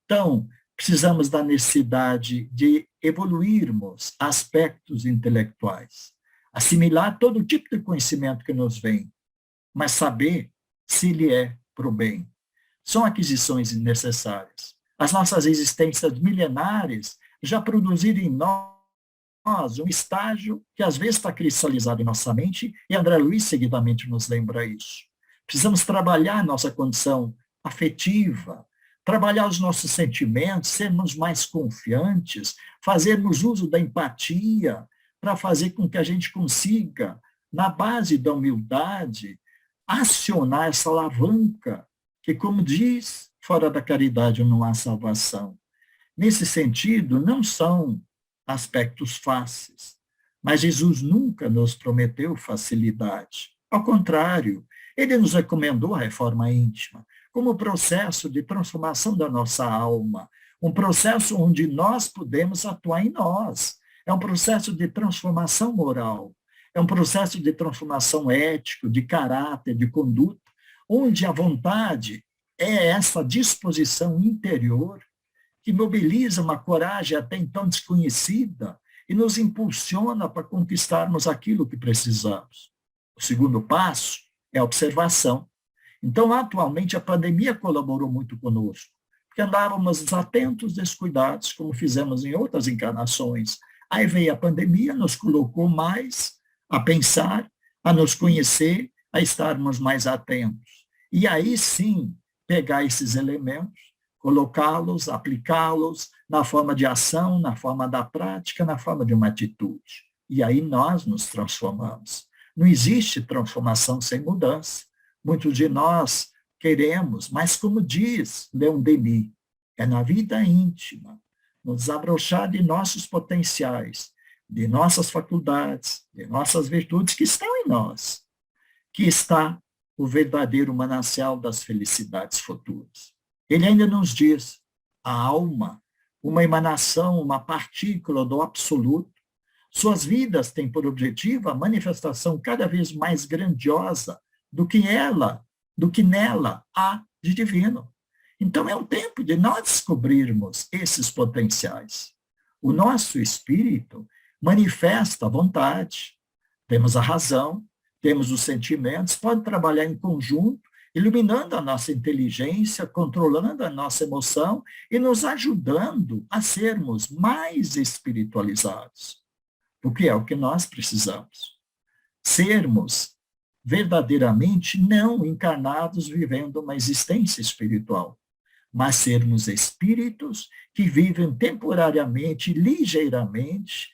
Então, precisamos da necessidade de evoluirmos aspectos intelectuais, assimilar todo tipo de conhecimento que nos vem, mas saber se ele é para o bem. São aquisições necessárias. As nossas existências milenares já produziram em nós um estágio que às vezes está cristalizado em nossa mente, e André Luiz seguidamente nos lembra isso. Precisamos trabalhar nossa condição afetiva, trabalhar os nossos sentimentos, sermos mais confiantes, fazermos uso da empatia, para fazer com que a gente consiga, na base da humildade, acionar essa alavanca, que, como diz, fora da caridade não há salvação. Nesse sentido, não são aspectos fáceis, mas Jesus nunca nos prometeu facilidade. Ao contrário, ele nos recomendou a reforma íntima, como processo de transformação da nossa alma, um processo onde nós podemos atuar em nós. É um processo de transformação moral, é um processo de transformação ético, de caráter, de conduta, onde a vontade é essa disposição interior que mobiliza uma coragem até então desconhecida e nos impulsiona para conquistarmos aquilo que precisamos. O segundo passo é a observação. Então, atualmente, a pandemia colaborou muito conosco, porque andávamos desatentos, descuidados, como fizemos em outras encarnações. Aí veio a pandemia, nos colocou mais a pensar, a nos conhecer, a estarmos mais atentos. E aí, sim, pegar esses elementos, colocá-los, aplicá-los na forma de ação, na forma da prática, na forma de uma atitude. E aí nós nos transformamos. Não existe transformação sem mudança. Muitos de nós queremos, mas como diz Leon Denis, é na vida íntima, no desabrochar de nossos potenciais, de nossas faculdades, de nossas virtudes que estão em nós, que está o verdadeiro manancial das felicidades futuras. Ele ainda nos diz, a alma, uma emanação, uma partícula do absoluto, suas vidas têm por objetivo a manifestação cada vez mais grandiosa do que nela há de divino. Então, é um tempo de nós descobrirmos esses potenciais. O nosso espírito manifesta a vontade, temos a razão, temos os sentimentos, pode trabalhar em conjunto, iluminando a nossa inteligência, controlando a nossa emoção e nos ajudando a sermos mais espiritualizados, porque é o que nós precisamos. Sermos verdadeiramente não encarnados vivendo uma existência espiritual, mas sermos espíritos que vivem temporariamente, ligeiramente,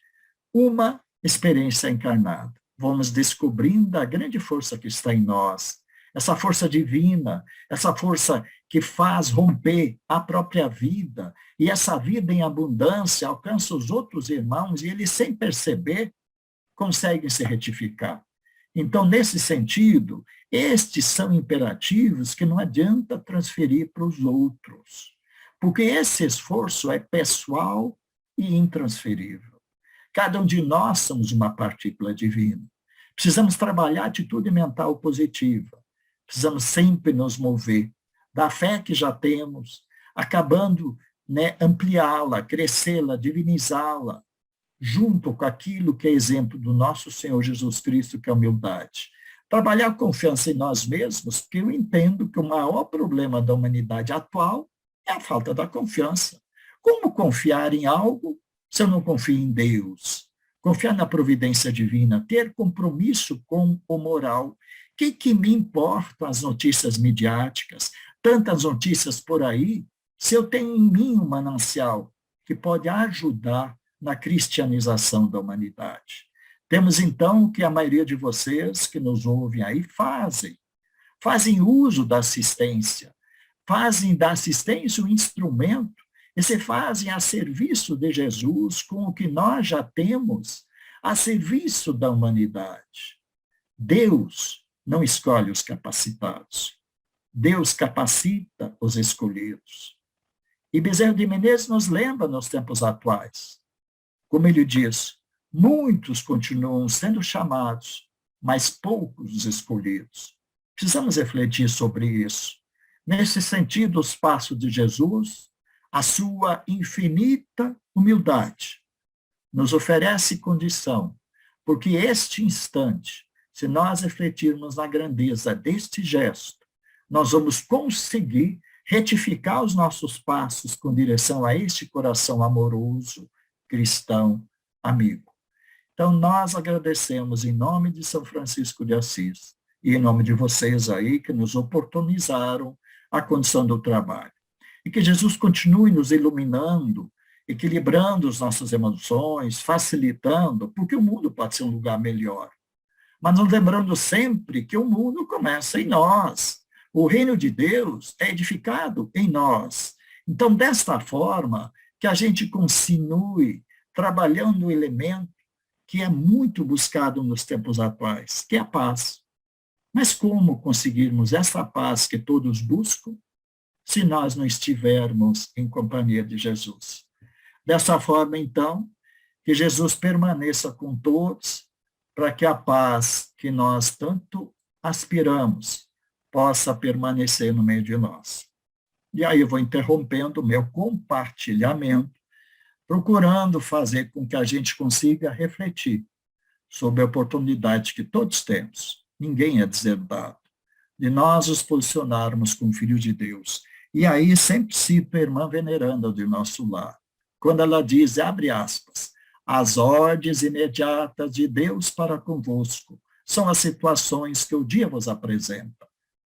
uma experiência encarnada. Vamos descobrindo a grande força que está em nós, essa força divina, essa força que faz romper a própria vida, e essa vida em abundância alcança os outros irmãos, e eles, sem perceber, conseguem se retificar. Então, nesse sentido, estes são imperativos que não adianta transferir para os outros, porque esse esforço é pessoal e intransferível. Cada um de nós somos uma partícula divina. Precisamos trabalhar a atitude mental positiva. Precisamos sempre nos mover da fé que já temos, acabando, ampliá-la, crescê-la, divinizá-la, junto com aquilo que é exemplo do nosso Senhor Jesus Cristo, que é a humildade. Trabalhar a confiança em nós mesmos, porque eu entendo que o maior problema da humanidade atual é a falta da confiança. Como confiar em algo se eu não confio em Deus? Confiar na providência divina, ter compromisso com o moral. O que me importam as notícias midiáticas? Tantas notícias por aí, se eu tenho em mim um manancial que pode ajudar na cristianização da humanidade. Temos, então, o que a maioria de vocês que nos ouvem aí fazem uso da assistência, fazem da assistência um instrumento, e se fazem a serviço de Jesus com o que nós já temos, a serviço da humanidade. Deus não escolhe os capacitados, Deus capacita os escolhidos. E Bezerra de Menezes nos lembra nos tempos atuais, como ele diz, muitos continuam sendo chamados, mas poucos os escolhidos. Precisamos refletir sobre isso. Nesse sentido, os passos de Jesus, a sua infinita humildade, nos oferece condição, porque este instante, se nós refletirmos na grandeza deste gesto, nós vamos conseguir retificar os nossos passos com direção a este coração amoroso, cristão, amigo. Então, nós agradecemos em nome de São Francisco de Assis e em nome de vocês aí que nos oportunizaram a condição do trabalho. E que Jesus continue nos iluminando, equilibrando as nossas emoções, facilitando, porque o mundo pode ser um lugar melhor. Mas nos lembrando sempre que o mundo começa em nós. O reino de Deus é edificado em nós. Então, desta forma, que a gente continue trabalhando o elemento que é muito buscado nos tempos atuais, que é a paz. Mas como conseguirmos essa paz que todos buscam, se nós não estivermos em companhia de Jesus? Dessa forma, então, que Jesus permaneça com todos, para que a paz que nós tanto aspiramos possa permanecer no meio de nós. E aí eu vou interrompendo o meu compartilhamento, procurando fazer com que a gente consiga refletir sobre a oportunidade que todos temos, ninguém é deserdado, de nós nos posicionarmos como filhos de Deus. E aí sempre cito a irmã veneranda do nosso lar, quando ela diz, abre aspas, as ordens imediatas de Deus para convosco são as situações que o dia vos apresenta.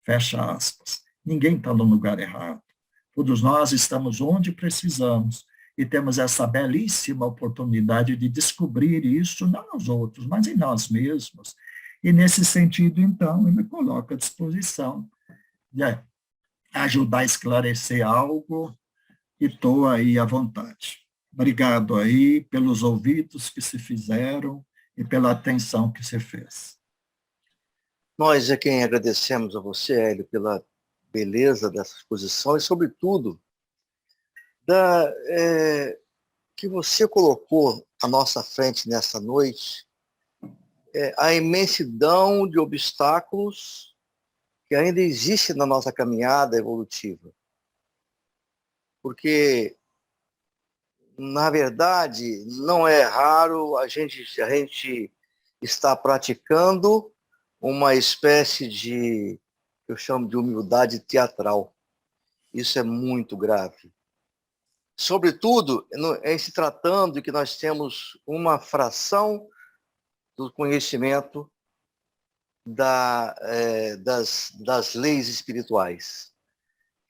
Fecha aspas. Ninguém está no lugar errado. Todos nós estamos onde precisamos e temos essa belíssima oportunidade de descobrir isso, não nos outros, mas em nós mesmos. E nesse sentido, então, eu me coloco à disposição de ajudar a esclarecer algo e estou aí à vontade. Obrigado aí pelos ouvidos que se fizeram e pela atenção que se fez. Nós é quem agradecemos a você, Hélio, pela beleza dessa exposição e, sobretudo, que você colocou à nossa frente nessa noite a imensidão de obstáculos que ainda existe na nossa caminhada evolutiva. porque, na verdade, não é raro a gente está praticando uma espécie de, eu chamo de humildade teatral. Isso é muito grave. Sobretudo, em se tratando de que nós temos uma fração do conhecimento das leis espirituais.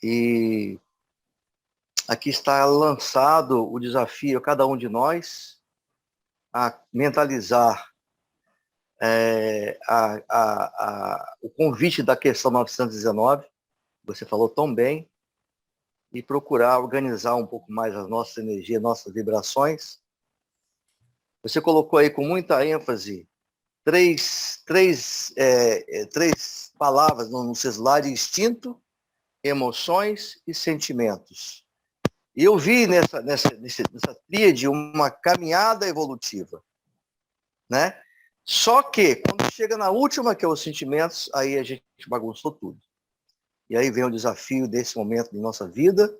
E aqui está lançado o desafio a cada um de nós a mentalizar o convite da questão 919, você falou tão bem, e procurar organizar um pouco mais as nossas energias, nossas vibrações. Você colocou aí com muita ênfase três palavras no slide: instinto, emoções e sentimentos. E eu vi nessa tríade uma caminhada evolutiva, né? Só que, quando chega na última, que é os sentimentos, aí a gente bagunçou tudo. E aí vem o desafio desse momento de nossa vida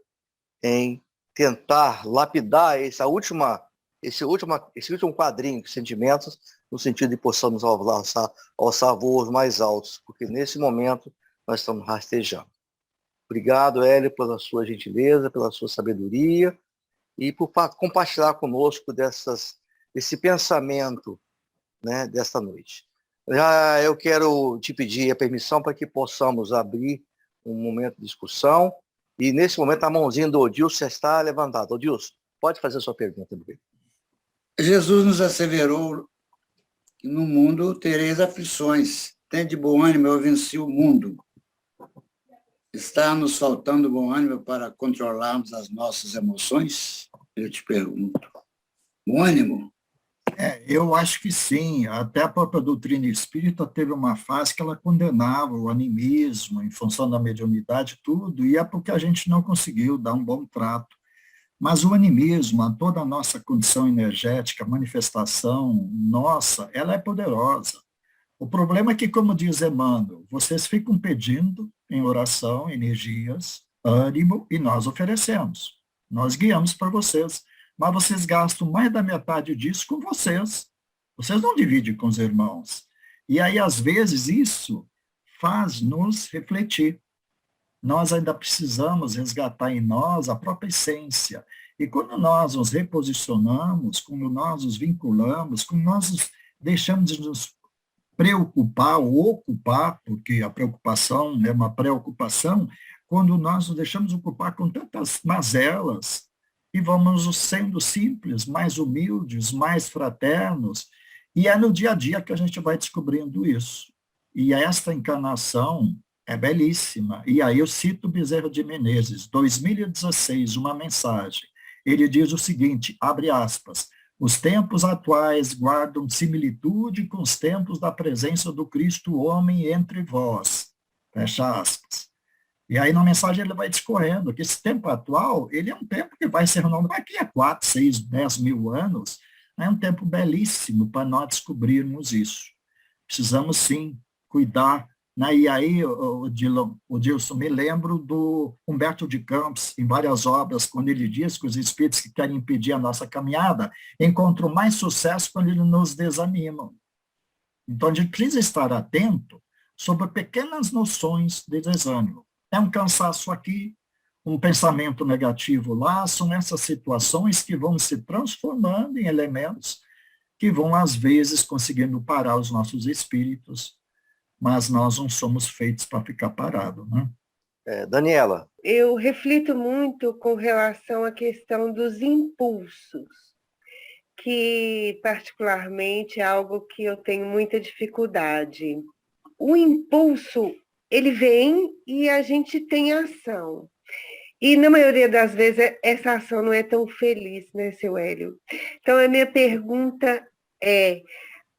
em tentar lapidar esse último quadrinho de sentimentos, no sentido de possamos alçar voos mais altos, porque nesse momento nós estamos rastejando. Obrigado, Hélio, pela sua gentileza, pela sua sabedoria e por compartilhar conosco desse pensamento, né, desta noite. Eu quero te pedir a permissão para que possamos abrir um momento de discussão. E nesse momento a mãozinha do Odilson está levantada. Odilson, pode fazer a sua pergunta, meu bem. Jesus nos asseverou que no mundo tereis aflições. Tende bom ânimo, eu venci o mundo. Está nos faltando bom ânimo para controlarmos as nossas emoções? Eu te pergunto. Bom ânimo? Eu acho que sim. Até a própria doutrina espírita teve uma fase que ela condenava o animismo em função da mediunidade, tudo, e é porque a gente não conseguiu dar um bom trato. Mas o animismo, toda a nossa condição energética, manifestação nossa, ela é poderosa. O problema é que, como diz Emmanuel, vocês ficam pedindo em oração energias, ânimo, e nós oferecemos. Nós guiamos para vocês. Mas vocês gastam mais da metade disso com vocês. Vocês não dividem com os irmãos. E aí, às vezes, isso faz nos refletir. Nós ainda precisamos resgatar em nós a própria essência. E quando nós nos reposicionamos, quando nós nos vinculamos, quando nós deixamos de nos preocupar ou ocupar, porque a preocupação é uma preocupação, quando nós nos deixamos ocupar com tantas mazelas, e vamos sendo simples, mais humildes, mais fraternos, e é no dia a dia que a gente vai descobrindo isso. E esta encarnação é belíssima. E aí eu cito Bezerra de Menezes, 2016, uma mensagem. Ele diz o seguinte, abre aspas, os tempos atuais guardam similitude com os tempos da presença do Cristo homem entre vós. Fecha aspas. E aí, na mensagem, ele vai discorrendo que esse tempo atual, ele é um tempo que vai ser renovo daqui a 4, 6, 10 mil anos. É um tempo belíssimo para nós descobrirmos isso. Precisamos, sim, cuidar. Né? E aí, o Dilson, me lembro do Humberto de Campos, em várias obras, quando ele diz que os espíritos que querem impedir a nossa caminhada encontram mais sucesso quando eles nos desanimam. Então, a gente precisa estar atento sobre pequenas noções de desânimo. É um cansaço aqui, um pensamento negativo lá, são essas situações que vão se transformando em elementos que vão, às vezes, conseguindo parar os nossos espíritos, mas nós não somos feitos para ficar parados, né? Daniela. Eu reflito muito com relação à questão dos impulsos, que particularmente é algo que eu tenho muita dificuldade. O impulso, ele vem e a gente tem ação. E na maioria das vezes essa ação não é tão feliz, né, seu Hélio? Então a minha pergunta é,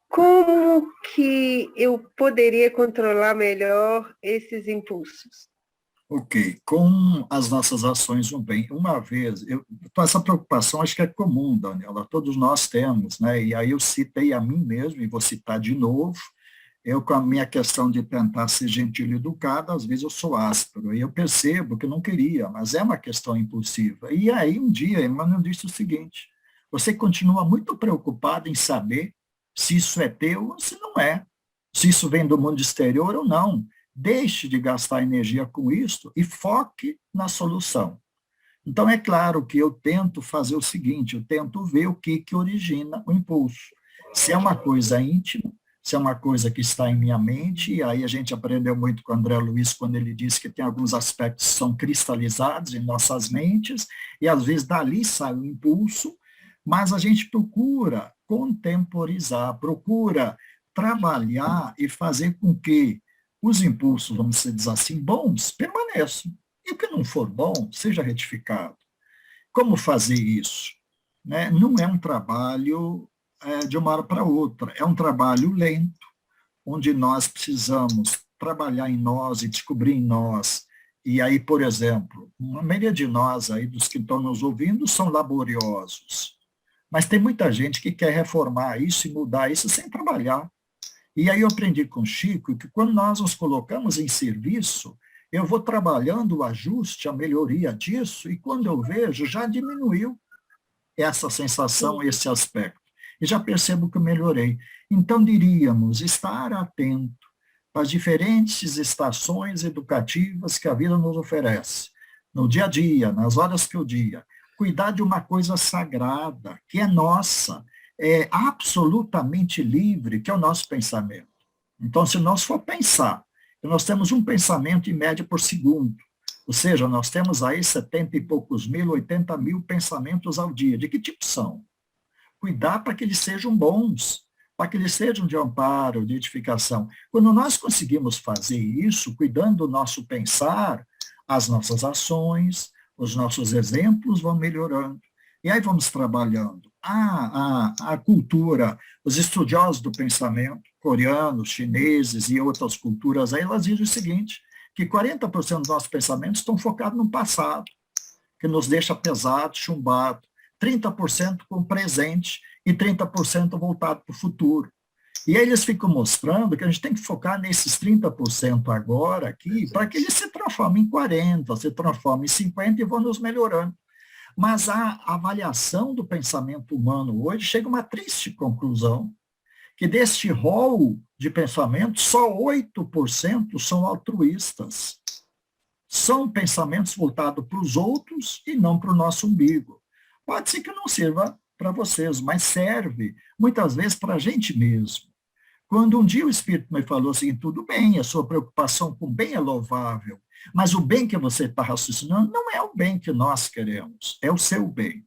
como que eu poderia controlar melhor esses impulsos? Ok, com as nossas ações no bem. Uma vez, essa preocupação acho que é comum, Daniela, todos nós temos, né? E aí eu citei a mim mesmo, e vou citar de novo. Eu, com a minha questão de tentar ser gentil e educado, às vezes eu sou áspero, e eu percebo que eu não queria, mas é uma questão impulsiva. E aí, um dia, Emmanuel disse o seguinte: você continua muito preocupado em saber se isso é teu ou se não é, se isso vem do mundo exterior ou não. Deixe de gastar energia com isso e foque na solução. Então, é claro que eu tento fazer o seguinte, eu tento ver o que origina o impulso. Se é uma coisa íntima, se é uma coisa que está em minha mente, e aí a gente aprendeu muito com o André Luiz, quando ele disse que tem alguns aspectos que são cristalizados em nossas mentes, e às vezes dali sai o impulso, mas a gente procura contemporizar, procura trabalhar e fazer com que os impulsos, vamos dizer assim, bons, permaneçam. E o que não for bom, seja retificado. Como fazer isso? Né? Não é um trabalho de uma hora para outra. É um trabalho lento, onde nós precisamos trabalhar em nós e descobrir em nós. E aí, por exemplo, a maioria de nós aí, dos que estão nos ouvindo, são laboriosos. Mas tem muita gente que quer reformar isso e mudar isso sem trabalhar. E aí eu aprendi com o Chico que quando nós nos colocamos em serviço, eu vou trabalhando o ajuste, a melhoria disso, e quando eu vejo, já diminuiu essa sensação, esse aspecto. E já percebo que eu melhorei. Então, diríamos, estar atento às diferentes estações educativas que a vida nos oferece, no dia a dia, nas horas que o dia, cuidar de uma coisa sagrada, que é nossa, é absolutamente livre, que é o nosso pensamento. Então, se nós for pensar, nós temos um pensamento em média por segundo, ou seja, nós temos aí 70 e poucos mil, 80 mil pensamentos ao dia. De que tipo são? Cuidar para que eles sejam bons, para que eles sejam de amparo, de edificação. Quando nós conseguimos fazer isso, cuidando do nosso pensar, as nossas ações, os nossos exemplos vão melhorando. E aí vamos trabalhando. A cultura, os estudiosos do pensamento, coreanos, chineses e outras culturas, aí elas dizem o seguinte, que 40% dos nossos pensamentos estão focados no passado, que nos deixa pesado, chumbado, 30% com o presente e 30% voltado para o futuro. E aí eles ficam mostrando que a gente tem que focar nesses 30% agora aqui, para que eles se transformem em 40%, se transformem em 50% e vão nos melhorando. Mas a avaliação do pensamento humano hoje chega a uma triste conclusão, que deste rol de pensamentos, só 8% são altruístas. São pensamentos voltados para os outros e não para o nosso umbigo. Pode ser que não sirva para vocês, mas serve muitas vezes para a gente mesmo. Quando um dia o Espírito me falou assim, tudo bem, a sua preocupação com o bem é louvável, mas o bem que você está raciocinando não é o bem que nós queremos, é o seu bem.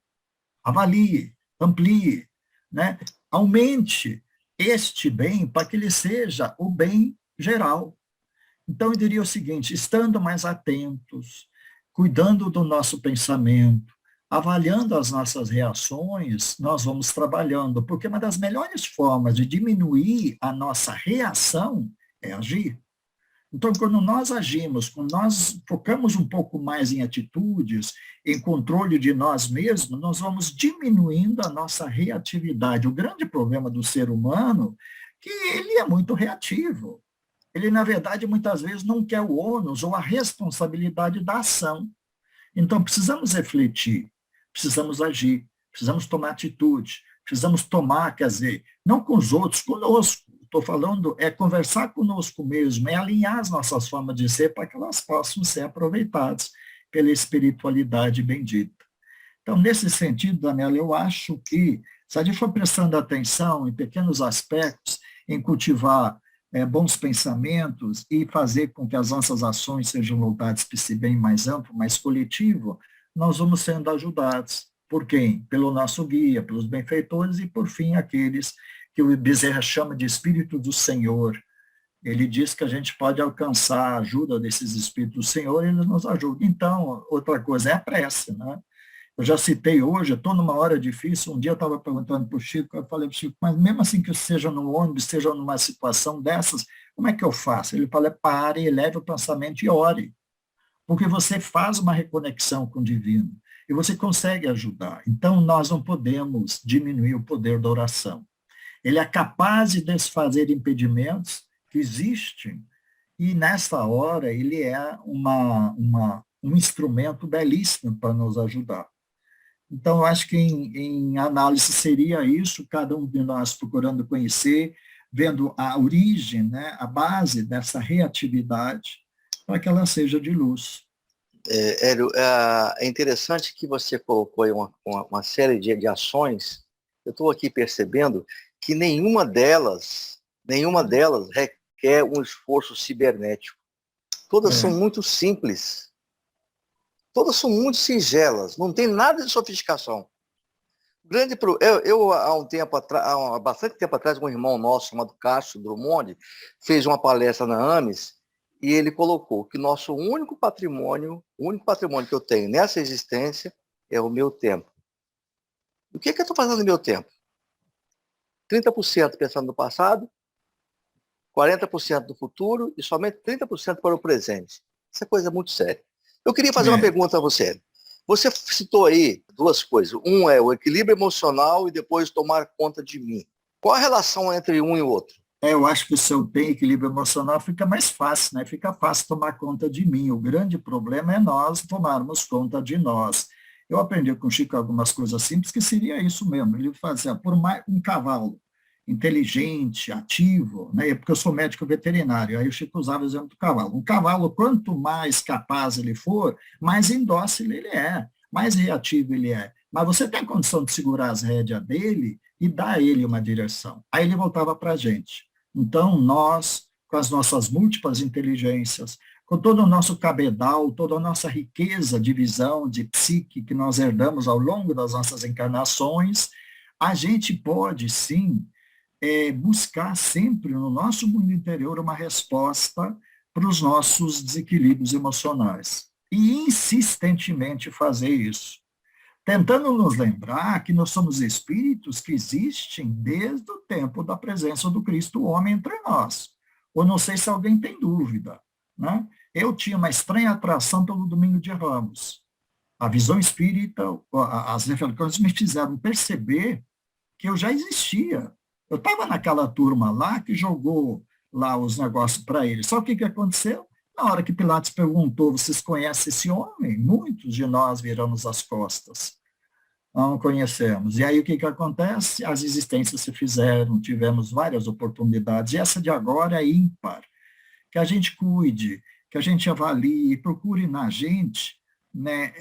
Avalie, amplie, né? Aumente este bem para que ele seja o bem geral. Então, eu diria o seguinte, estando mais atentos, cuidando do nosso pensamento, avaliando as nossas reações, nós vamos trabalhando, porque uma das melhores formas de diminuir a nossa reação é agir. Então, quando nós agimos, quando nós focamos um pouco mais em atitudes, em controle de nós mesmos, nós vamos diminuindo a nossa reatividade. O grande problema do ser humano é que ele é muito reativo. Ele, na verdade, muitas vezes não quer o ônus ou a responsabilidade da ação. Então, precisamos refletir, precisamos agir, precisamos tomar atitude, precisamos tomar, quer dizer, não com os outros, conosco. Estou falando, é conversar conosco mesmo, é alinhar as nossas formas de ser para que elas possam ser aproveitadas pela espiritualidade bendita. Então, nesse sentido, Daniela, eu acho que, se a gente for prestando atenção em pequenos aspectos, em cultivar bons pensamentos e fazer com que as nossas ações sejam voltadas para esse bem mais amplo, mais coletivo, nós vamos sendo ajudados. Por quem? Pelo nosso guia, pelos benfeitores e, por fim, aqueles que o Bezerra chama de Espírito do Senhor. Ele diz que a gente pode alcançar a ajuda desses Espíritos do Senhor e eles nos ajudam. Então, outra coisa é a prece, né? Eu já citei hoje, eu estou numa hora difícil, um dia eu estava perguntando para o Chico, eu falei para o Chico, mas mesmo assim que eu esteja no ônibus, esteja numa situação dessas, como é que eu faço? Ele falou, pare, eleve o pensamento e ore. Porque você faz uma reconexão com o divino e você consegue ajudar. Então, nós não podemos diminuir o poder da oração. Ele é capaz de desfazer impedimentos que que existem, e nessa hora ele é um instrumento belíssimo para nos ajudar. Então, eu acho que em análise seria isso, cada um de nós procurando conhecer, vendo a origem, né, a base dessa reatividade, para que ela seja de luz. Hélio, é interessante que você colocou aí uma série de ações. Eu estou aqui percebendo que nenhuma delas requer um esforço cibernético. Todas são muito simples. Todas são muito singelas. Não tem nada de sofisticação. Há bastante tempo atrás, um irmão nosso chamado Cássio Drummond fez uma palestra na AMES e ele colocou que nosso o único patrimônio que eu tenho nessa existência é o meu tempo. O que eu estou fazendo no meu tempo? 30% pensando no passado, 40% no futuro e somente 30% para o presente. Isso é coisa muito séria. Eu queria fazer uma pergunta a você. Você citou aí duas coisas. Um é o equilíbrio emocional e depois tomar conta de mim. Qual a relação entre um e o outro? Eu acho que se eu tenho equilíbrio emocional, fica mais fácil, né? Fica fácil tomar conta de mim. O grande problema é nós tomarmos conta de nós. Eu aprendi com o Chico algumas coisas simples, que seria isso mesmo. Ele fazia, por mais um cavalo inteligente, ativo, né? Porque eu sou médico veterinário, aí o Chico usava o exemplo do cavalo. Um cavalo, quanto mais capaz ele for, mais indócil ele é, mais reativo ele é. Mas você tem condição de segurar as rédeas dele e dar a ele uma direção. Aí ele voltava para a gente. Então, nós, com as nossas múltiplas inteligências, com todo o nosso cabedal, toda a nossa riqueza de visão, de psique que nós herdamos ao longo das nossas encarnações, a gente pode, sim, buscar sempre no nosso mundo interior uma resposta para os nossos desequilíbrios emocionais. E insistentemente fazer isso. Tentando nos lembrar que nós somos espíritos que existem desde o tempo da presença do Cristo homem entre nós. Ou não sei se alguém tem dúvida, né? Eu tinha uma estranha atração pelo Domingo de Ramos. A visão espírita, as reflexões me fizeram perceber que eu já existia. Eu estava naquela turma lá que jogou lá os negócios para eles. Só o que aconteceu? Na hora que Pilatos perguntou, vocês conhecem esse homem? Muitos de nós viramos as costas. Não conhecemos. E aí o que acontece? As existências se fizeram, tivemos várias oportunidades. E essa de agora é ímpar. Que a gente cuide, que a gente avalie, procure na gente, né,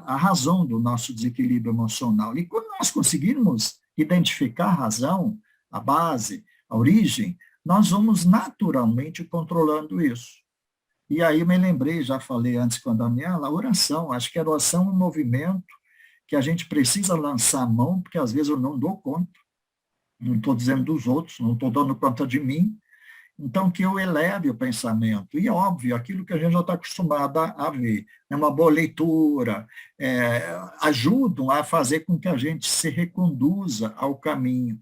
a razão do nosso desequilíbrio emocional. E quando nós conseguirmos identificar a razão, a base, a origem, nós vamos naturalmente controlando isso. E aí me lembrei, já falei antes com a Daniela, a oração. Acho que a oração é um movimento que a gente precisa lançar a mão, porque às vezes eu não dou conta. Não estou dizendo dos outros, não estou dando conta de mim. Então, que eu eleve o pensamento. E, óbvio, aquilo que a gente já está acostumado a ver. Uma boa leitura, ajudam a fazer com que a gente se reconduza ao caminho.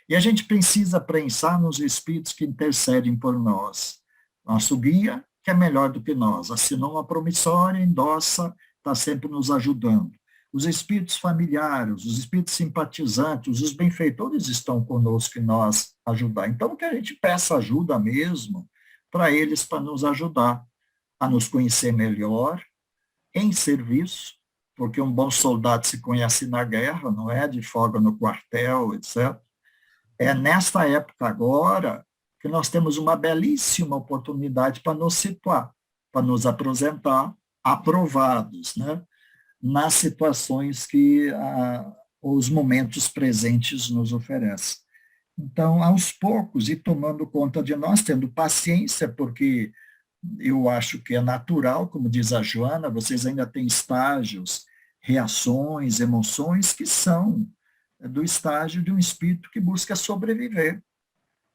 E a gente precisa pensar nos espíritos que intercedem por nós. Nosso guia, que é melhor do que nós, assinou uma promissória, endossa, está sempre nos ajudando. Os espíritos familiares, os espíritos simpatizantes, os benfeitores estão conosco e nós ajudar. Então, que a gente peça ajuda mesmo para eles, para nos ajudar a nos conhecer melhor, em serviço, porque um bom soldado se conhece na guerra, não é de folga no quartel, etc. É nesta época agora que nós temos uma belíssima oportunidade para nos situar, para nos apresentar aprovados, né? Nas situações que os momentos presentes nos oferecem. Então, aos poucos, ir tomando conta de nós, tendo paciência, porque eu acho que é natural, como diz a Joana, vocês ainda têm estágios, reações, emoções que são do estágio de um espírito que busca sobreviver.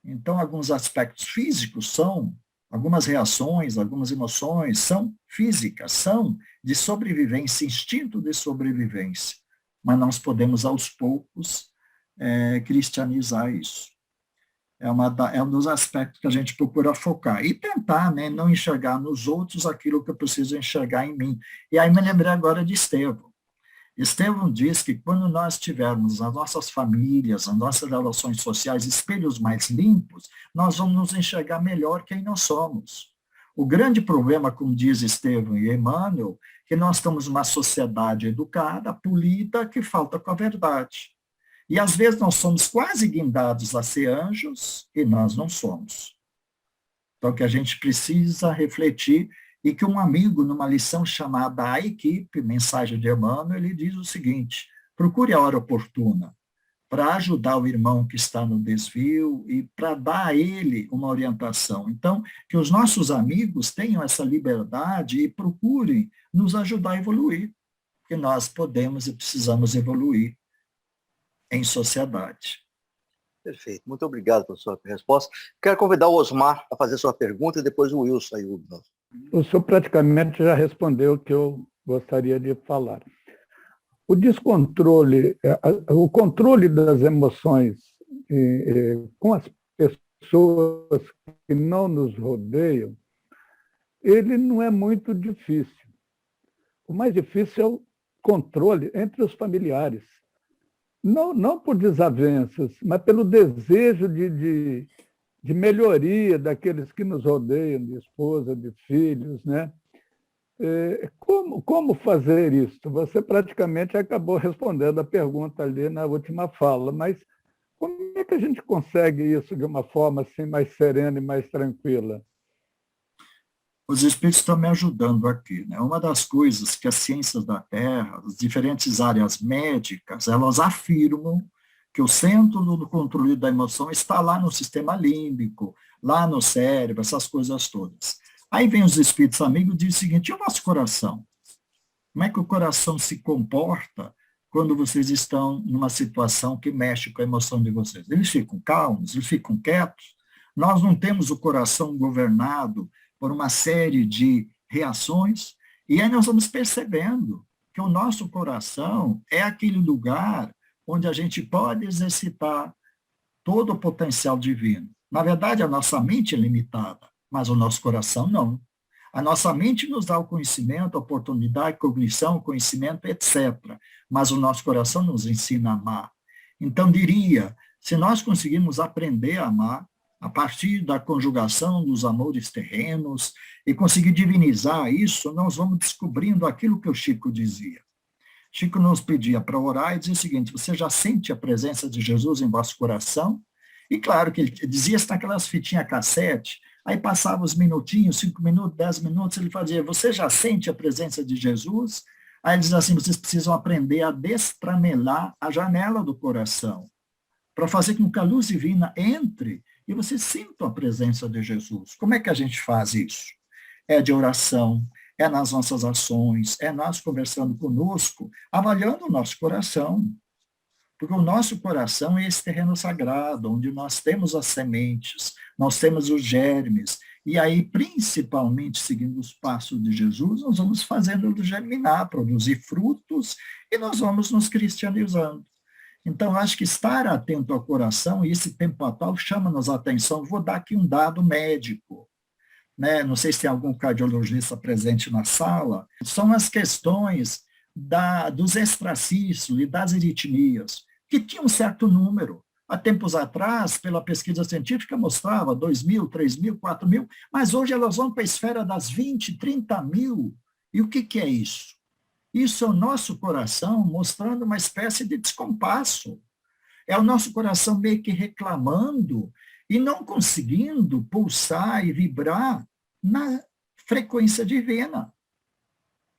Então, alguns aspectos físicos são, algumas reações, algumas emoções são físicas, são de sobrevivência, instinto de sobrevivência. Mas nós podemos, aos poucos, cristianizar isso. É um dos aspectos que a gente procura focar. E tentar, né, não enxergar nos outros aquilo que eu preciso enxergar em mim. E aí me lembrei agora de Estevão. Estevão diz que quando nós tivermos nas nossas famílias, nas nossas relações sociais, espelhos mais limpos, nós vamos nos enxergar melhor quem nós somos. O grande problema, como diz Estevão e Emmanuel, é que nós estamos numa sociedade educada, polida, que falta com a verdade. E às vezes nós somos quase guindados a ser anjos e nós não somos. Então, que a gente precisa refletir e que um amigo, numa lição chamada A Equipe, Mensagem de Emmanuel, ele diz o seguinte: procure a hora oportuna para ajudar o irmão que está no desvio e para dar a ele uma orientação. Então, que os nossos amigos tenham essa liberdade e procurem nos ajudar a evoluir, porque nós podemos e precisamos evoluir em sociedade. Perfeito. Muito obrigado pela sua resposta. Quero convidar o Osmar a fazer sua pergunta e depois o Wilson aí. O senhor praticamente já respondeu o que eu gostaria de falar. O descontrole, o controle das emoções com as pessoas que não nos rodeiam, ele não é muito difícil. O mais difícil é o controle entre os familiares. Não por desavenças, mas pelo desejo de melhoria daqueles que nos rodeiam, de esposa, de filhos, né? Como fazer isso? Você praticamente acabou respondendo a pergunta ali na última fala, mas como é que a gente consegue isso de uma forma assim mais serena e mais tranquila? Os espíritos estão me ajudando aqui, né? Uma das coisas que as ciências da Terra, as diferentes áreas médicas, elas afirmam que o centro do controle da emoção está lá no sistema límbico, lá no cérebro, essas coisas todas. Aí vem os espíritos amigos e dizem o seguinte: e o nosso coração? Como é que o coração se comporta quando vocês estão numa situação que mexe com a emoção de vocês? Eles ficam calmos, eles ficam quietos? Nós não temos o coração governado por uma série de reações, e aí nós vamos percebendo que o nosso coração é aquele lugar onde a gente pode exercitar todo o potencial divino. Na verdade, a nossa mente é limitada, mas o nosso coração não. A nossa mente nos dá o conhecimento, a oportunidade, cognição, conhecimento, etc. Mas o nosso coração nos ensina a amar. Então, diria, se nós conseguirmos aprender a amar, a partir da conjugação dos amores terrenos, e conseguir divinizar isso, nós vamos descobrindo aquilo que o Chico dizia. Chico nos pedia para orar e dizia o seguinte: você já sente a presença de Jesus em vosso coração? E claro que ele dizia isso naquelas fitinhas cassete, aí passava os minutinhos, 5 minutos, 10 minutos, ele fazia: você já sente a presença de Jesus? Aí ele diz assim: vocês precisam aprender a destramelar a janela do coração, para fazer com que a luz divina entre e vocês sintam a presença de Jesus. Como é que a gente faz isso? É de oração, é nas nossas ações, é nós conversando conosco, avaliando o nosso coração. Porque o nosso coração é esse terreno sagrado, onde nós temos as sementes, nós temos os germes, e aí, principalmente, seguindo os passos de Jesus, nós vamos fazendo-lo germinar, produzir frutos, e nós vamos nos cristianizando. Então, acho que estar atento ao coração, e esse tempo atual chama-nos a atenção. Vou dar aqui um dado médico, né? Não sei se tem algum cardiologista presente na sala. São as questões dos extracístolos e das aritmias, que tinham um certo número. Há tempos atrás, pela pesquisa científica, mostrava 2.000, 3.000, 4.000, mas hoje elas vão para a esfera das 20, 30 mil. E o que é isso? Isso é o nosso coração mostrando uma espécie de descompasso. É o nosso coração meio que reclamando e não conseguindo pulsar e vibrar na frequência divina.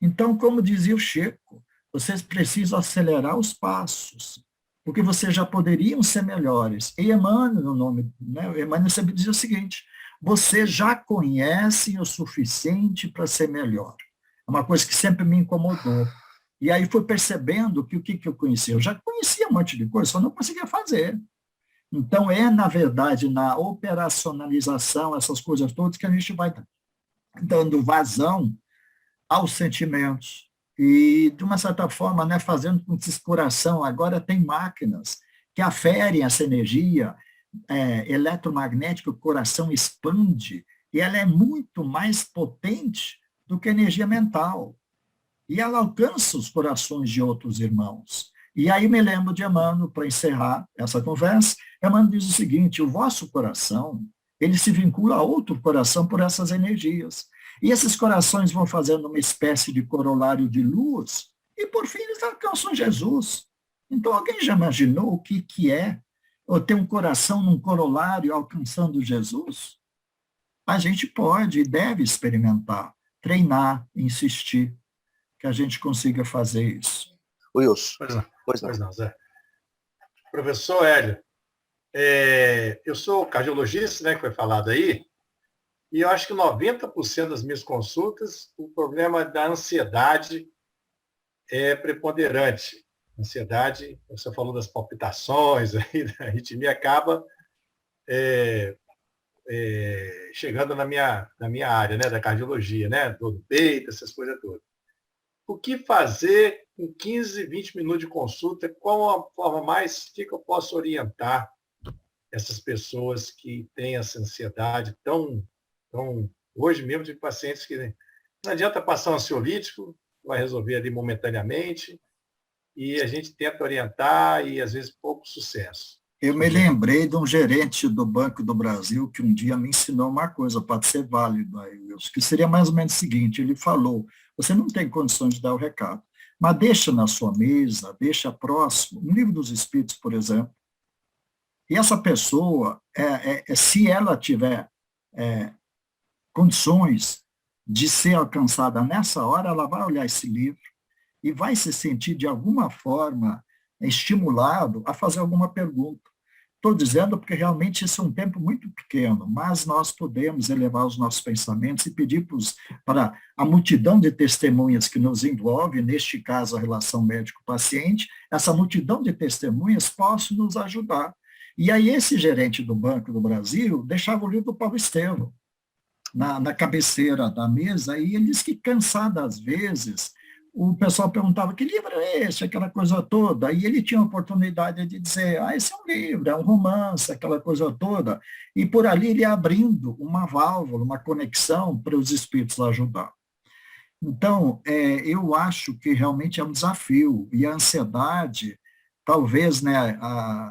Então, como dizia o Chico, vocês precisam acelerar os passos, porque vocês já poderiam ser melhores. E Emmanuel, no nome, né? Emmanuel sempre dizia o seguinte: vocês já conhecem o suficiente para ser melhor. É uma coisa que sempre me incomodou. E aí fui percebendo que o que eu conhecia? Eu já conhecia um monte de coisa, só não conseguia fazer. Então, na verdade, na operacionalização, essas coisas todas, que a gente vai dando vazão aos sentimentos. E, de uma certa forma, né, fazendo com que esse coração agora tem máquinas que aferem essa energia eletromagnética, o coração expande, e ela é muito mais potente do que a energia mental. e ela alcança os corações de outros irmãos. E aí me lembro de Emmanuel, para encerrar essa conversa, Emmanuel diz o seguinte: o vosso coração, ele se vincula a outro coração por essas energias. E esses corações vão fazendo uma espécie de corolário de luz, e por fim eles alcançam Jesus. Então, alguém já imaginou o que é ou ter um coração num corolário alcançando Jesus? A gente pode e deve experimentar, treinar, insistir, que a gente consiga fazer isso. Wilson. Pois não, Zé. Professor Hélio, eu sou cardiologista, né, que foi falado aí, e eu acho que 90% das minhas consultas, o problema da ansiedade é preponderante. Ansiedade, você falou das palpitações, aí, da arritmia, acaba chegando na minha área, né, da cardiologia, né, dor do peito, essas coisas todas. O que fazer com 15, 20 minutos de consulta? Qual a forma mais que eu posso orientar essas pessoas que têm essa ansiedade tão... Hoje mesmo tive pacientes que não adianta passar um ansiolítico, vai resolver ali momentaneamente, e a gente tenta orientar e, às vezes, pouco sucesso. Eu me lembrei de um gerente do Banco do Brasil que um dia me ensinou uma coisa, pode ser válido, que seria mais ou menos o seguinte: ele falou, você não tem condições de dar o recado, mas deixa na sua mesa, deixa próximo, um livro dos Espíritos, por exemplo, e essa pessoa, se ela tiver condições de ser alcançada nessa hora, ela vai olhar esse livro e vai se sentir, de alguma forma, estimulado a fazer alguma pergunta. Estou dizendo porque realmente esse é um tempo muito pequeno, mas nós podemos elevar os nossos pensamentos e pedir para a multidão de testemunhas que nos envolve, neste caso a relação médico-paciente, essa multidão de testemunhas possa nos ajudar. E aí esse gerente do Banco do Brasil deixava o livro do Paulo Estevam na cabeceira da mesa, e ele disse que, cansado às vezes, o pessoal perguntava: que livro é esse? Aquela coisa toda. E ele tinha a oportunidade de dizer: esse é um livro, é um romance, aquela coisa toda. E por ali ele ia abrindo uma válvula, uma conexão para os espíritos ajudar. Então, eu acho que realmente é um desafio. E a ansiedade, talvez, né,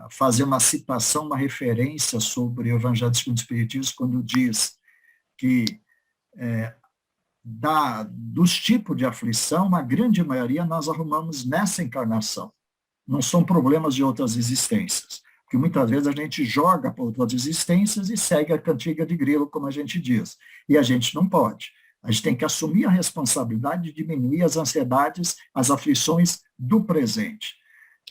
fazer uma citação, uma referência sobre o Evangelho segundo o Espiritismo, quando diz que dos tipos de aflição, a grande maioria nós arrumamos nessa encarnação. Não são problemas de outras existências. Porque muitas vezes a gente joga para outras existências e segue a cantiga de grilo, como a gente diz. E a gente não pode. A gente tem que assumir a responsabilidade de diminuir as ansiedades, as aflições do presente.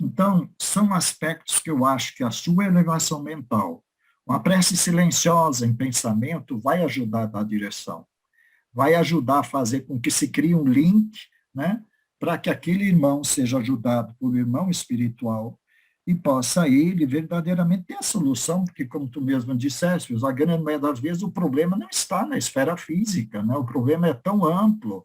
Então, são aspectos que eu acho que a sua elevação mental, uma prece silenciosa em pensamento, vai ajudar a dar direção. Vai ajudar a fazer com que se crie um link, né, para que aquele irmão seja ajudado por um irmão espiritual e possa ele verdadeiramente ter a solução, porque, como tu mesmo disseste, a grande maioria das vezes o problema não está na esfera física, né? O problema é tão amplo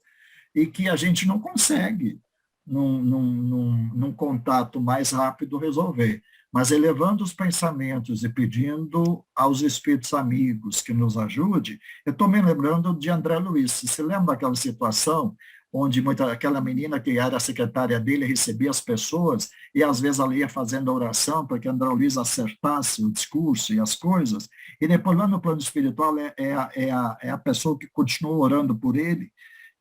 e que a gente não consegue, num contato mais rápido, resolver. Mas elevando os pensamentos e pedindo aos espíritos amigos que nos ajude, eu estou me lembrando de André Luiz. Você lembra daquela situação onde aquela menina que era a secretária dele recebia as pessoas e às vezes ela ia fazendo a oração para que André Luiz acertasse o discurso e as coisas, e depois lá no plano espiritual é a pessoa que continua orando por ele.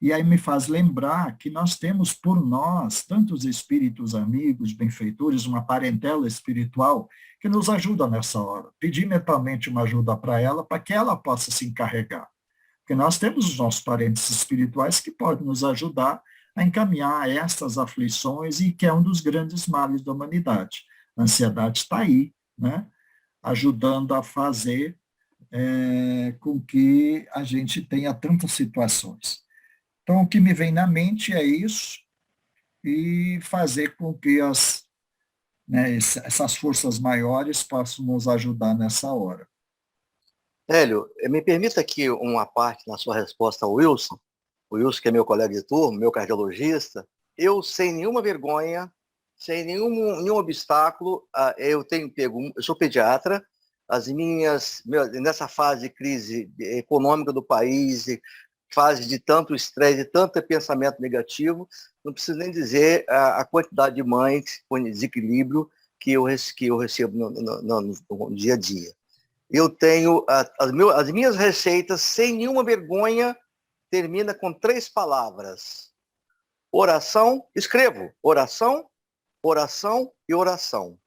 E aí me faz lembrar que nós temos por nós tantos espíritos amigos, benfeitores, uma parentela espiritual que nos ajuda nessa hora. Pedir mentalmente uma ajuda para ela, para que ela possa se encarregar. Porque nós temos os nossos parentes espirituais que podem nos ajudar a encaminhar essas aflições, e que é um dos grandes males da humanidade. A ansiedade está aí, né? Ajudando a fazer com que a gente tenha tantas situações. Então, o que me vem na mente é isso, e fazer com que essas forças maiores possam nos ajudar nessa hora. Hélio, me permita aqui uma parte na sua resposta ao Wilson. O Wilson, que é meu colega de turma, meu cardiologista. Eu, sem nenhuma vergonha, sem nenhum obstáculo, eu sou pediatra, nessa fase de crise econômica do país, fase de tanto estresse, de tanto pensamento negativo, não preciso nem dizer a quantidade de mães com desequilíbrio que eu recebo no dia a dia. Eu tenho as minhas receitas, sem nenhuma vergonha, termina com 3 palavras. Oração, escrevo, oração, oração e oração.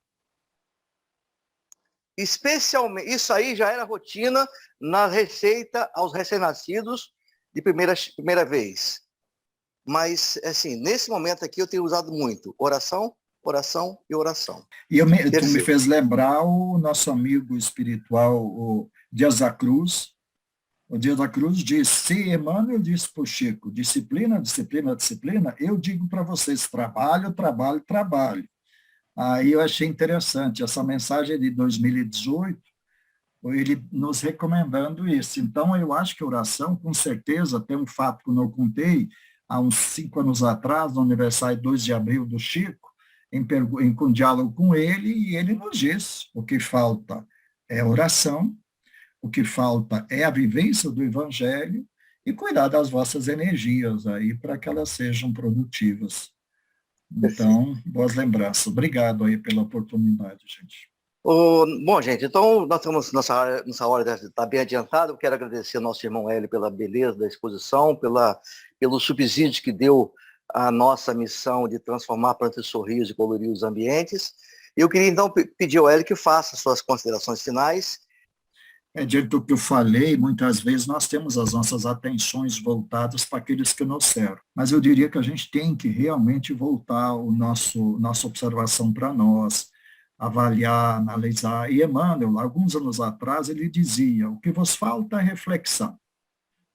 Especialmente, isso aí já era rotina na receita aos recém-nascidos de primeira vez. Mas, assim, nesse momento aqui eu tenho usado muito oração, oração e oração. E tu me fez lembrar o nosso amigo espiritual, o Dias da Cruz. O Dias da Cruz disse, se Emmanuel disse para o Chico, disciplina, disciplina, disciplina, eu digo para vocês, trabalho, trabalho, trabalho. Aí eu achei interessante, essa mensagem de 2018, ele nos recomendando isso. Então, eu acho que a oração, com certeza, tem um fato que eu não contei, há uns 5 anos atrás, no aniversário 2 de abril do Chico, em diálogo com ele, e ele nos diz, o que falta é oração, o que falta é a vivência do Evangelho e cuidar das vossas energias aí para que elas sejam produtivas. Então, boas lembranças. Obrigado aí pela oportunidade, gente. Bom, gente, então nós estamos nessa hora está bem adiantada. Eu quero agradecer ao nosso irmão Hélio pela beleza da exposição, pelo subsídio que deu à nossa missão de transformar plantas de sorriso e colorir os ambientes. Eu queria, então, pedir ao Hélio que faça suas considerações finais. Diante do que eu falei, muitas vezes nós temos as nossas atenções voltadas para aqueles que nos servem. Mas eu diria que a gente tem que realmente voltar nossa observação para nós, avaliar, analisar. E Emmanuel, alguns anos atrás, ele dizia, o que vos falta é reflexão.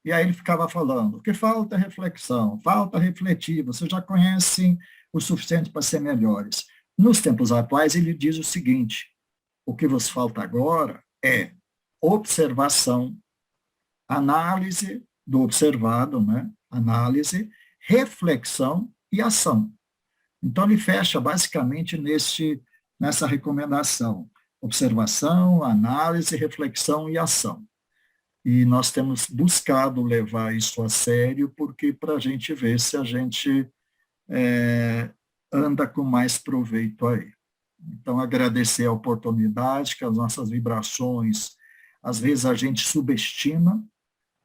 E aí ele ficava falando, o que falta é reflexão, falta refletir, vocês já conhecem o suficiente para ser melhores. Nos tempos atuais, ele diz o seguinte, o que vos falta agora é observação, análise do observado, né? Análise, reflexão e ação. Então, ele fecha basicamente nessa recomendação, observação, análise, reflexão e ação. E nós temos buscado levar isso a sério, porque para a gente ver se a gente anda com mais proveito aí. Então, agradecer a oportunidade, que as nossas vibrações, às vezes a gente subestima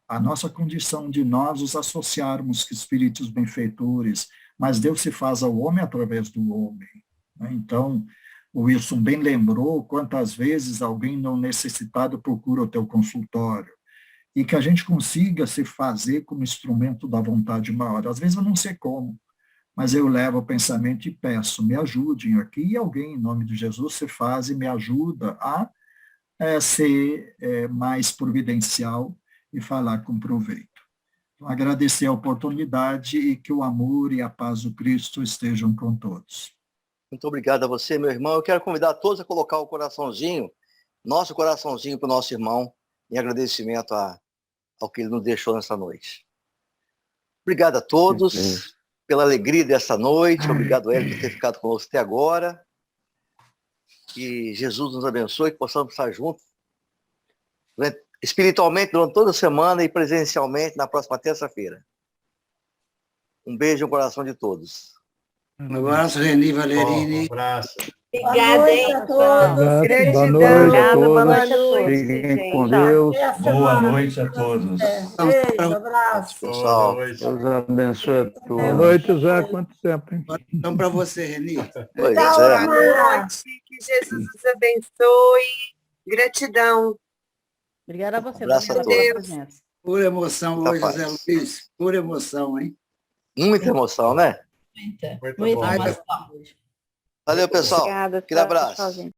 a nossa condição de nós os associarmos com espíritos benfeitores, mas Deus se faz ao homem através do homem. Né? Então, o Wilson bem lembrou quantas vezes alguém não necessitado procura o teu consultório, e que a gente consiga se fazer como instrumento da vontade maior. Às vezes eu não sei como, mas eu levo o pensamento e peço, me ajudem aqui, e alguém, em nome de Jesus, se faz e me ajuda a ser mais providencial e falar com proveito. Então, agradecer a oportunidade e que o amor e a paz do Cristo estejam com todos. Muito obrigado a você, meu irmão. Eu quero convidar todos a colocar o coraçãozinho, nosso coraçãozinho para o nosso irmão, em agradecimento ao que ele nos deixou nessa noite. Obrigado a todos pela alegria dessa noite. Obrigado, Hélio, por ter ficado conosco até agora. Que Jesus nos abençoe, que possamos estar juntos espiritualmente durante toda a semana e presencialmente na próxima terça-feira. Um beijo no coração de todos. Um abraço, Reni Valerini. Um abraço. Obrigada, hein, a todos. Gratidão. Boa noite a todos. Fiquem com Deus. Boa noite a todos. Beijo, abraço. Pessoal, Boa noite. Deus abençoe a todos. Boa noite, Zé. Quanto tempo, hein? Então, para você, Reni. pois Tchau, é. Boa noite, que Jesus os abençoe. Gratidão. Obrigada a você. Abraço a obrigada pela todos. presença. Pura emoção hoje, Capaz. Zé Luiz. Pura emoção, hein? Muita emoção, né? Muita Muito bom. emoção hoje. Valeu, pessoal. Obrigada. Aquele abraço. Tchau, gente.